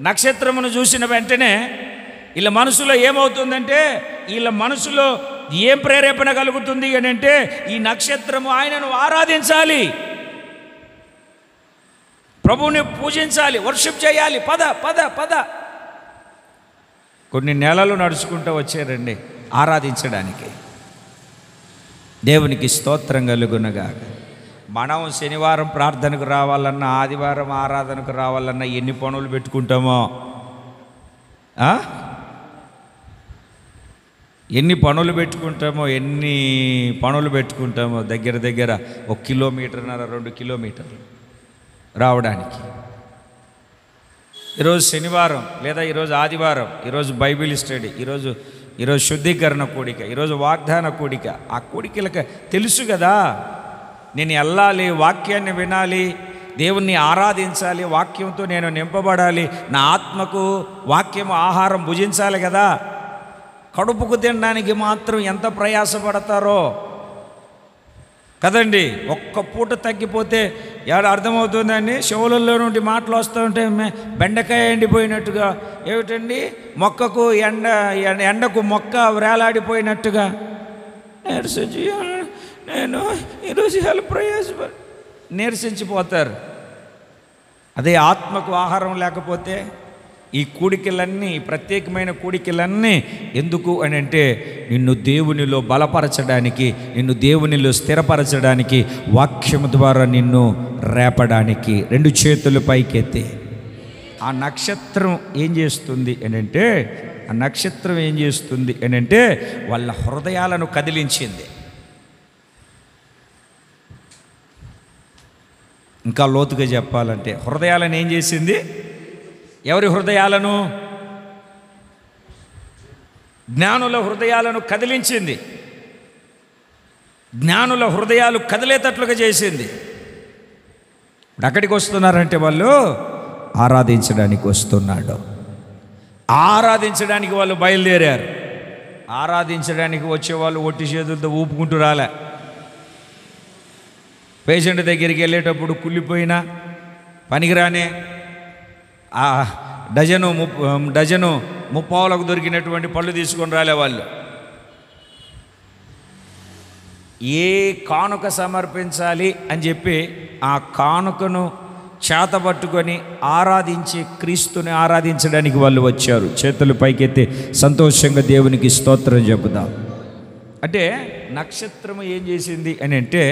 నక్షత్రమును చూసిన వెంటనే వీళ్ళ మనసులో ఏమవుతుందంటే, వీళ్ళ మనసులో ఏం ప్రేరేపణ కలుగుతుంది అని అంటే, ఈ నక్షత్రము ఆయనను ఆరాధించాలి, ప్రభువుని పూజించాలి, వర్షిప్ చేయాలి. పద పద పద. కొన్ని నెలలు నడుచుకుంటూ వచ్చారండి ఆరాధించడానికి. దేవునికి స్తోత్రం కలుగునగా. మనం శనివారం ప్రార్థనకు రావాలన్నా, ఆదివారం ఆరాధనకు రావాలన్నా ఎన్ని పనులు పెట్టుకుంటామో, ఎన్ని పనులు పెట్టుకుంటామో దగ్గర 1 కిలోమీటర్న్నర 2 కిలోమీటర్లు రావడానికి. ఈరోజు శనివారం లేదా ఈరోజు ఆదివారం, ఈరోజు బైబిల్ స్టడీ, ఈరోజు శుద్ధీకరణ కూడిక, ఈరోజు వాగ్దాన కూడిక. ఆ కూడికలకు తెలుసు కదా, నేను వెళ్ళాలి, వాక్యాన్ని వినాలి, దేవుణ్ణి ఆరాధించాలి, వాక్యంతో నేను నింపబడాలి, నా ఆత్మకు వాక్యము ఆహారం భుజించాలి కదా. కడుపుకు తినడానికి మాత్రం ఎంత ప్రయాసపడతారో కదండి. ఒక్క పూట తగ్గిపోతే అర్థమవుతుందండి. చెవులలో నుండి మాటలు వస్తూ ఉంటే బెండకాయ ఎండిపోయినట్టుగా, ఏమిటండి మొక్కకు ఎండకు మొక్క వేలాడిపోయినట్టుగా నేను ఈరోజు నీరసించిపోతారు. అదే ఆత్మకు ఆహారం లేకపోతే ఈ కూడికలన్నీ, ప్రత్యేకమైన కూడికలన్నీ ఎందుకు అని అంటే, నిన్ను దేవునిలో బలపరచడానికి, నిన్ను దేవునిలో స్థిరపరచడానికి, వాక్యము ద్వారా నిన్ను రేపడానికి. 2 చేతులు పైకెత్తి. ఆ నక్షత్రం ఏం చేస్తుంది అని అంటే, వాళ్ళ హృదయాలను కదిలించింది. ఇంకా లోతుగా చెప్పాలంటే, హృదయాలను ఏం చేసింది? ఎవరి హృదయాలను? జ్ఞానుల హృదయాలను కదిలించింది. జ్ఞానుల హృదయాలు కదిలేటట్లుగా చేసింది. ఇప్పుడు అక్కడికి వస్తున్నారంటే వాళ్ళు ఆరాధించడానికి వస్తున్నాడు. ఆరాధించడానికి వాళ్ళు బయలుదేరారు. ఆరాధించడానికి వచ్చేవాళ్ళు ఒట్టి చేతులతో ఊపుకుంటూ రాలే. పేషెంట్ దగ్గరికి వెళ్ళేటప్పుడు కుళ్ళిపోయినా పనికిరానే డజను 30 దొరికినటువంటి పళ్ళు తీసుకొని రాలే వాళ్ళు. ఏ కానుక సమర్పించాలి అని చెప్పి ఆ కానుకను చేతబట్టుకొని ఆరాధించి క్రీస్తుని ఆరాధించడానికి వాళ్ళు వచ్చారు. చేతులు పైకెత్తి సంతోషంగా దేవునికి స్తోత్రం చెబుదాం. అంటే నక్షత్రము ఏం చేసింది అని అంటే,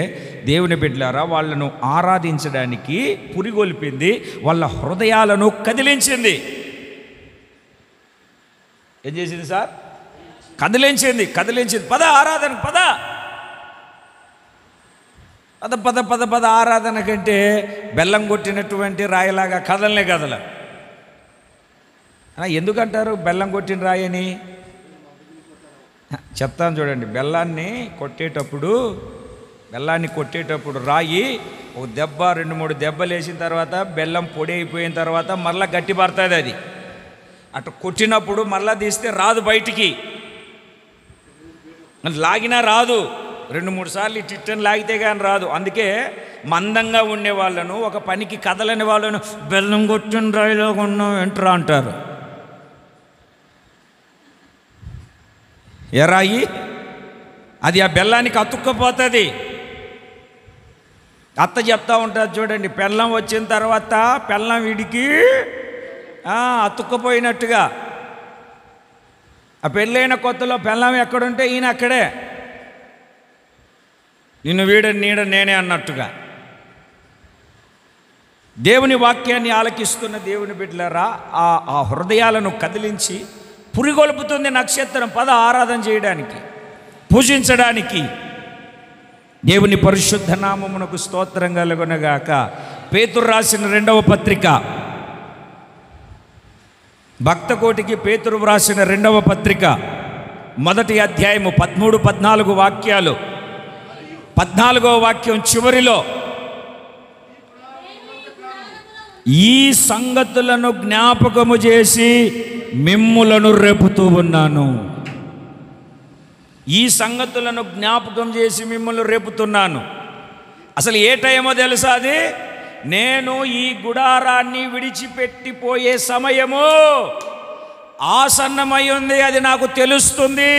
దేవుని బిడ్డలారా, వాళ్ళను ఆరాధించడానికి పురిగొల్పింది, వాళ్ళ హృదయాలను కదిలించింది. ఏం చేసింది సార్? కదిలించింది. పద ఆరాధనకు పద పద పద పద పద ఆరాధన కంటే బెల్లం కొట్టినటువంటి రాయిలాగా కదల. ఎందుకంటారు బెల్లం కొట్టిన రాయని? చెప్తాను చూడండి. బెల్లాన్ని కొట్టేటప్పుడు రాయి ఒక దెబ్బ 2-3 దెబ్బలు వేసిన తర్వాత బెల్లం పొడి అయిపోయిన తర్వాత మళ్ళీ గట్టి పడుతుంది. అది అటు కొట్టినప్పుడు మళ్ళీ తీస్తే రాదు బయటికి. లాగినా రాదు, 2-3 సార్లు టిట్టని లాగితే కానీ రాదు. అందుకే మందంగా ఉండే వాళ్ళను, ఒక పనికి కదలని వాళ్ళను బెల్లం కొట్టిన రాయిలో కొన్నాం ఎంట్రా అంటారు. ఏ రాయి అది ఆ బెల్లానికి అతుక్కపోతుంది. అత్త చెప్తా ఉంటుంది చూడండి, బెల్లం వచ్చిన తర్వాత బెల్లం వీడికి అతుక్కపోయినట్టుగా. ఆ పెళ్ళైన కొత్తలో బెల్లం ఎక్కడుంటే ఈయన అక్కడే, నిన్ను వీడని నీడ నేనే అన్నట్టుగా. దేవుని వాక్యాన్ని ఆలకిస్తున్న దేవుని బిడ్డలారా, ఆ హృదయాలను కదిలించి పురిగొల్పుతుంది నక్షత్రం. పద ఆరాధన చేయడానికి, పూజించడానికి. దేవుని పరిశుద్ధ నామమునకు స్తోత్రం కలుగునగాక. పేతురు రాసిన 2వ పత్రిక, భక్తకోటికి పేతురు రాసిన 2వ పత్రిక 1వ అధ్యాయము 13-14 వాక్యాలు. 14వ వాక్యం చివరిలో, ఈ సంగతులను జ్ఞాపకము చేసి మిమ్ములను రేపుతూ ఉన్నాను. ఈ సంగతులను జ్ఞాపకం చేసి మిమ్మల్ని రేపుతున్నాను. అసలు ఏ టైమో తెలుసా? అది నేను ఈ గుడారాన్ని విడిచిపెట్టిపోయే సమయము ఆసన్నమై ఉంది, అది నాకు తెలుస్తుంది.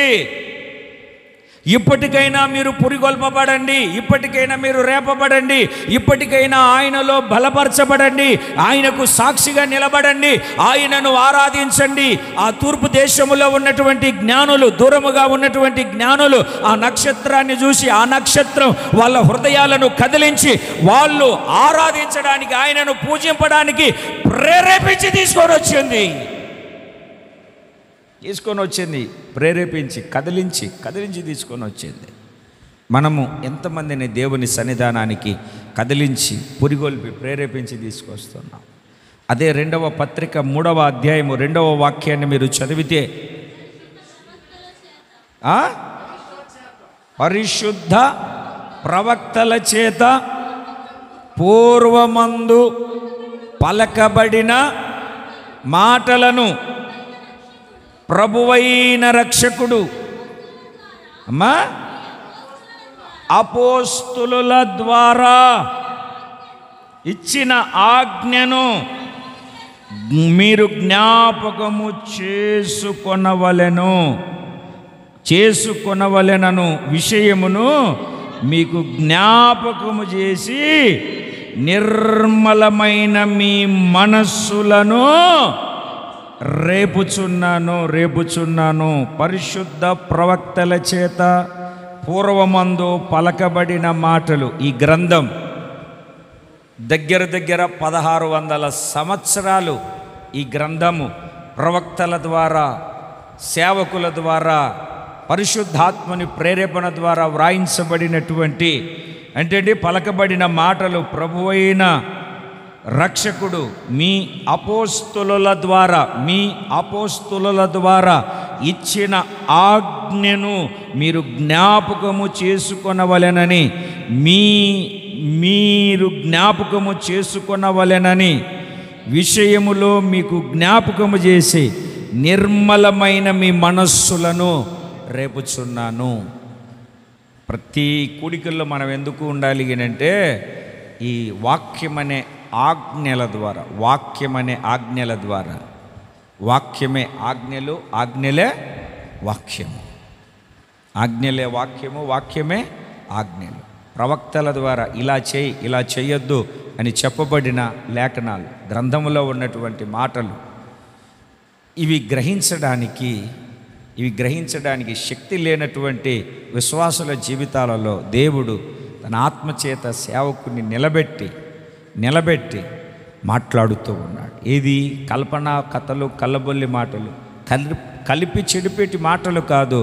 ఇప్పటికైనా మీరు పురిగొల్పబడండి, ఇప్పటికైనా మీరు రేపబడండి, ఇప్పటికైనా ఆయనలో బలపరచబడండి, ఆయనకు సాక్షిగా నిలబడండి, ఆయనను ఆరాధించండి. ఆ తూర్పు దేశములో ఉన్నటువంటి జ్ఞానులు, దూరముగా ఉన్నటువంటి జ్ఞానులు ఆ నక్షత్రాన్ని చూసి, ఆ నక్షత్రం వాళ్ళ హృదయాలను కదిలించి వాళ్ళు ఆరాధించడానికి, ఆయనను పూజింపడానికి ప్రేరేపించి తీసుకొని వచ్చింది. ప్రేరేపించి కదిలించి తీసుకొని వచ్చింది. మనము ఎంతమందిని దేవుని సన్నిధానానికి కదిలించి పురిగొల్పి ప్రేరేపించి తీసుకొస్తున్నాం? అదే 2వ పత్రిక 3వ అధ్యాయము 2వ వాక్యాన్ని మీరు చదివితే, పరిశుద్ధ ప్రవక్తల చేత పూర్వమందు పలకబడిన మాటలను ప్రభువైన రక్షకుడు అపోస్తులుల ద్వారా ఇచ్చిన ఆజ్ఞను మీరు జ్ఞాపకము చేసుకొనవలెనను విషయమును మీకు జ్ఞాపకము చేసి నిర్మలమైన మీ మనస్సులను రేపుచున్నాను. పరిశుద్ధ ప్రవక్తల చేత పూర్వమందు పలకబడిన మాటలు. ఈ గ్రంథం దగ్గర 1600 సంవత్సరాలు ఈ గ్రంథము ప్రవక్తల ద్వారా, సేవకుల ద్వారా, పరిశుద్ధాత్మని ప్రేరేపణ ద్వారా వ్రాయించబడినటువంటి, అంటే పలకబడిన మాటలు ప్రభువైన రక్షకుడు మీ అపోస్తులుల ద్వారా ఇచ్చిన ఆజ్ఞను మీరు జ్ఞాపకము చేసుకొనవలెనని విషయములో మీకు జ్ఞాపకము చేసి నిర్మలమైన మీ మనస్సులను రేపుచున్నాను. ప్రతి కూడికల్లో మనం ఎందుకు ఉండాలి అంటే, ఈ వాక్యమనే ఆజ్ఞల ద్వారా, వాక్యమే ఆజ్ఞలు, ఆజ్ఞలే వాక్యము, వాక్యమే ఆజ్ఞలు. ప్రవక్తల ద్వారా ఇలా చేయి, ఇలా చేయొద్దు అని చెప్పబడిన లేఖనాలు, గ్రంథములో ఉన్నటువంటి మాటలు, ఇవి గ్రహించడానికి శక్తి లేనటువంటి విశ్వాసుల జీవితాలలో దేవుడు తన ఆత్మచేత సేవకుని నిలబెట్టి మాట్లాడుతూ ఉన్నాడు. ఇది కల్పన కథలు, కల్లబొల్లి మాటలు, కలిపి చెడిపెట్టి మాటలు కాదు,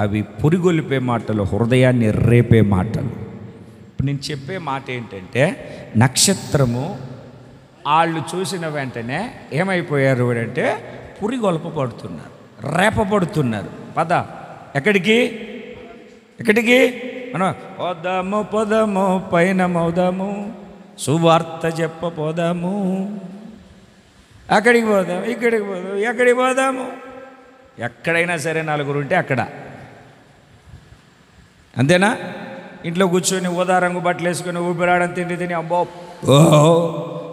అవి పురిగొలిపే మాటలు, హృదయాన్ని రేపే మాటలు. ఇప్పుడు నేను చెప్పే మాట ఏంటంటే, నక్షత్రము వాళ్ళు చూసిన వెంటనే ఏమైపోయారు అంటే పురిగొల్పబడుతున్నారు, రేపబడుతున్నారు. పద ఎక్కడికి మనం పోదాము పైన మౌదాము, సువార్త చెప్పపోదాము, అక్కడికి పోదాము, ఇక్కడికి పోదాము, ఎక్కడికి పోదాము. ఎక్కడైనా సరే నలుగురు ఉంటే అక్కడ అంతేనా? ఇంట్లో కూర్చొని ఊదారంగు బట్టలు వేసుకొని ఊపిరాడని తిండి అబ్బో ఓ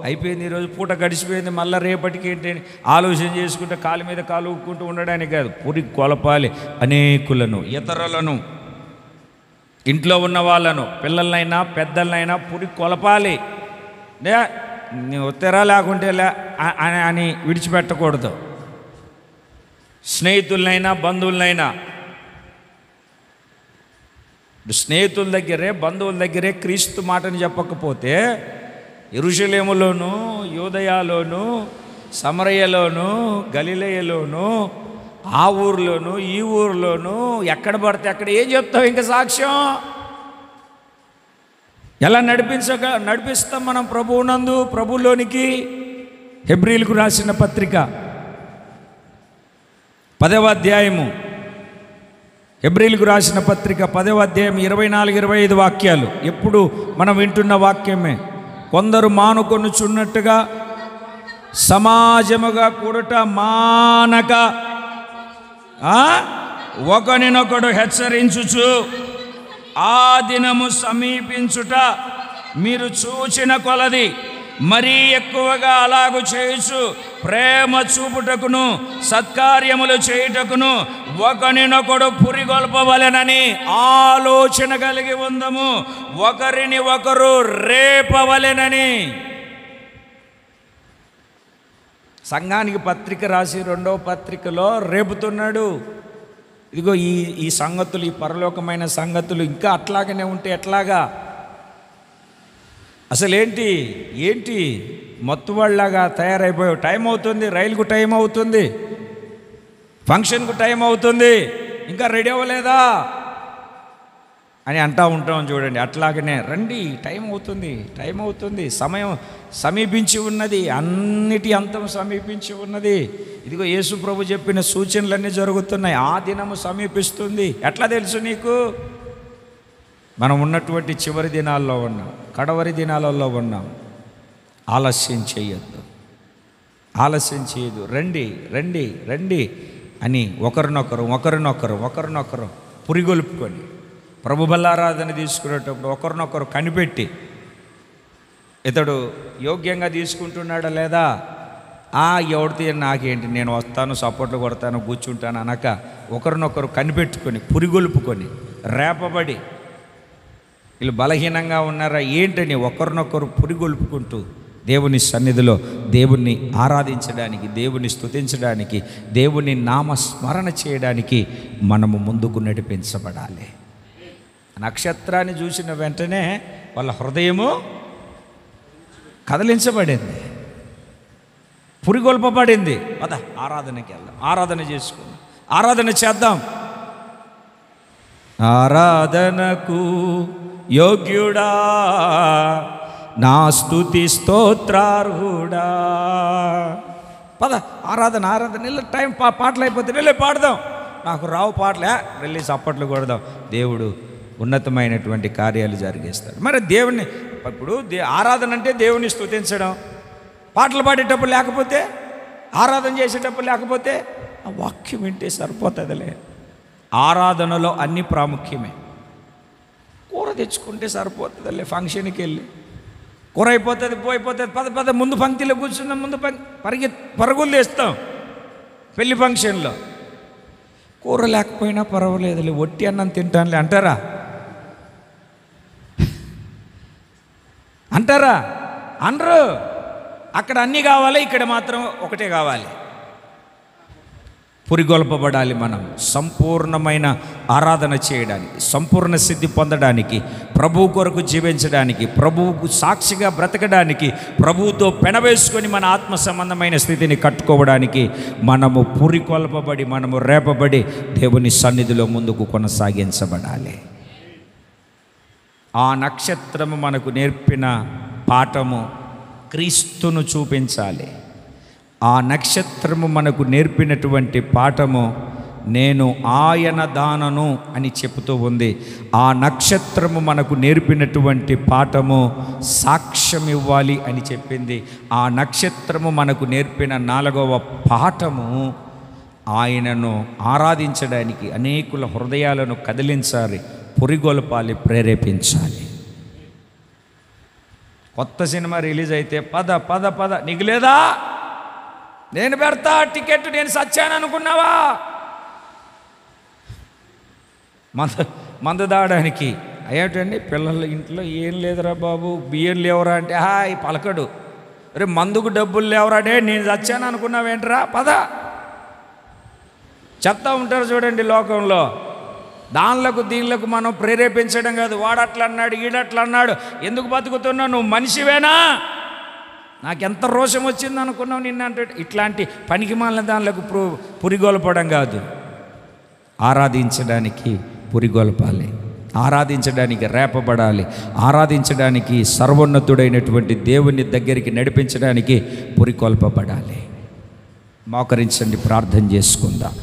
అయిపోయింది, ఈరోజు పూట గడిచిపోయింది, మళ్ళీ రేపటికి ఏంటి ఆలోచన చేసుకుంటే కాలు మీద కాలు ఊక్కుంటూ ఉండడానికి కాదు, పురి కొలపాలి. అనేకులను, ఇతరులను, ఇంట్లో ఉన్న వాళ్ళను, పిల్లలనైనా పెద్దలనైనా పురి కొలపాలి. నీ ఉత్తరా లేకుంటే అని విడిచిపెట్టకూడదు. స్నేహితులనైనా బంధువులనైనా, స్నేహితుల దగ్గరే బంధువుల దగ్గరే క్రీస్తు మాటని చెప్పకపోతే యెరూషలేములోను, యూదయలోను, సమరయలోను, గలిలయలోను, ఆ ఊర్లోను ఈ ఊర్లోను ఎక్కడ పడితే అక్కడ ఏం చెప్తావు ఇంకా సాక్ష్యం? ఎలా నడిపిస్తాం మనం ప్రభువునందు, ప్రభువులోనికి? హెబ్రీలకు రాసిన పత్రిక 10వ అధ్యాయము, హెబ్రీలకు రాసిన పత్రిక 10వ అధ్యాయం 24-25 వాక్యాలు ఎప్పుడు మనం వింటున్న వాక్యమే. కొందరు మానుకొనుచున్నట్టుగా సమాజముగా కూడుట మానక ఒకరినొకడు హెచ్చరించుచు ఆ దినము సమీపించుట మీరు చూచిన కొలది మరీ ఎక్కువగా అలాగు చేయుచు ప్రేమ చూపుటకును సత్కార్యములు చేయుటకును ఒకరినొకడు పురిగొల్పవలెనని ఆలోచన కలిగి ఉందము, ఒకరిని ఒకరు రేపవలెనని. సంఘానికి పత్రిక రాసి 2వ పత్రికలో రేపుతున్నాడు. ఇదిగో ఈ సంగతులు, ఈ పరలోకమైన సంగతులు ఇంకా అట్లాగనే ఉంటే ఎట్లాగా? అసలేంటి మొత్తువాళ్ళలాగా తయారైపోయావు. టైం అవుతుంది, రైలుకు టైం అవుతుంది, ఫంక్షన్కు టైం అవుతుంది, ఇంకా రెడీ అవ్వలేదా అని అంటూ ఉంటాం చూడండి. అట్లాగనే రండి, టైం అవుతుంది, సమయం సమీపించి ఉన్నది, అన్నిటి అంతం సమీపించి ఉన్నది. ఇదిగో యేసు ప్రభు చెప్పిన సూచనలన్నీ జరుగుతున్నాయి. ఆ దినము సమీపిస్తుంది. ఎట్లా తెలుసు నీకు? మనం ఉన్నటువంటి చివరి దినాల్లో ఉన్నాం, కడవరి దినాలలో ఉన్నాం. ఆలస్యం చేయొద్దు. రండి అని ఒకరినొకరు పురిగొల్పుకొని ప్రభు బల్లారాధన తీసుకునేటప్పుడు ఒకరినొకరు కనిపెట్టి, ఇతడు యోగ్యంగా తీసుకుంటున్నాడా లేదా, ఎవడితే నాకేంటి, నేను వస్తాను, సపోర్ట్లు కొడతాను, కూర్చుంటాను అనక ఒకరినొకరు కనిపెట్టుకొని పురిగొల్పుకొని రేపబడి వీళ్ళు బలహీనంగా ఉన్నారా ఏంటని ఒకరినొకరు పురిగొల్పుకుంటూ దేవుని సన్నిధిలో దేవుణ్ణి ఆరాధించడానికి, దేవుని స్తుతించడానికి, దేవుని నామస్మరణ చేయడానికి మనము ముందుకు నడిపించబడాలి. నక్షత్రాన్ని చూసిన వెంటనే వాళ్ళ హృదయము కదిలించబడింది, పురిగొల్పబడింది. ఆరాధనకి వెళ్దాం, ఆరాధన చేసుకుందాం, ఆరాధన చేద్దాం. ఆరాధనకు యోగ్యుడా నా స్తుతి స్తోత్రార్హుడా. ఆరాధన వెళ్ళి టైం పాటలు అయిపోతే వెళ్ళి పాడదాం. నాకు రావు పాటలే, వెళ్ళి చప్పట్లు కొడదాం. దేవుడు ఉన్నతమైనటువంటి కార్యాలు జరిగిస్తాడు. మరి దేవుని ఇప్పుడు ఆరాధన అంటే దేవుని స్తుతించడం. పాటలు పాడేటప్పుడు లేకపోతే, ఆరాధన చేసేటప్పుడు లేకపోతే ఆ వాక్యం వింటే సరిపోతుందిలే. ఆరాధనలో అన్ని ప్రాముఖ్యమే. కూర తెచ్చుకుంటే సరిపోతుందిలే, ఫంక్షన్కి వెళ్ళి కూర అయిపోతుంది, పోయిపోతుంది, ముందు పంక్తిలో కూర్చున్నాం, ముందు పరుగులు తీస్తాం. పెళ్లి ఫంక్షన్లో కూర లేకపోయినా పర్వాలేదులే, ఒట్టి అన్నం తింటానులే అంటారా? అనరు. అక్కడ అన్నీ కావాలి, ఇక్కడ మాత్రం ఒకటే కావాలి. పురిగొల్పబడాలి. మనం సంపూర్ణమైన ఆరాధన చేయడానికి, సంపూర్ణ సిద్ధి పొందడానికి, ప్రభువు కొరకు జీవించడానికి, ప్రభువుకు సాక్షిగా బ్రతకడానికి, ప్రభువుతో పెనవేసుకొని మన ఆత్మ సంబంధమైన స్థితిని కట్టుకోవడానికి మనము పురికొల్పబడి, మనము రేపబడి దేవుని సన్నిధిలో ముందుకు కొనసాగించబడాలి. ఆ నక్షత్రము మనకు నేర్పిన పాఠము క్రీస్తును చూపించాలి. ఆ నక్షత్రము మనకు నేర్పినటువంటి పాఠము నేను ఆయన దానను అని చెబుతూ ఉంది. ఆ నక్షత్రము మనకు నేర్పినటువంటి పాఠము సాక్ష్యం ఇవ్వాలి అని చెప్పింది. ఆ నక్షత్రము మనకు నేర్పిన 4వ పాఠము ఆయనను ఆరాధించడానికి, అనేకుల హృదయాలను కదిలించాలి, పురిగొల్పాలి, ప్రేరేపించాలి. కొత్త సినిమా రిలీజ్ అయితే పద పద పద, నీకు లేదా, నేను పెడతా టికెట్, నేను సచ్చాను అనుకున్నావా? మందు దాడానికి అయ్యేటండి పిల్లల ఇంట్లో ఏం లేదురా బాబు, బియ్యం లేవరా అంటే హాయ్ పలకడు. రే మందుకు డబ్బులు లేవరా, నేను చచ్చాను అనుకున్నావేంట్రా, పద. చెప్తా ఉంటారు చూడండి లోకంలో. దానిలకు దీనిలకు మనం ప్రేరేపించడం కాదు. వాడట్లా అన్నాడు, ఈడట్లా అన్నాడు, ఎందుకు బతుకుతున్నావు, నువ్వు మనిషివేనా, నాకెంత రోషం వచ్చింది అనుకున్నావు నిన్న అంటే, ఇట్లాంటి పనికిమాలిన దానిలకు పురిగొల్పడం కాదు. ఆరాధించడానికి పురిగొల్పాలి, ఆరాధించడానికి రేపబడాలి, ఆరాధించడానికి సర్వోన్నతుడైనటువంటి దేవుని దగ్గరికి నడిపించడానికి పురికొల్పబడాలి. మోకరించండి, ప్రార్థన చేసుకుందాం.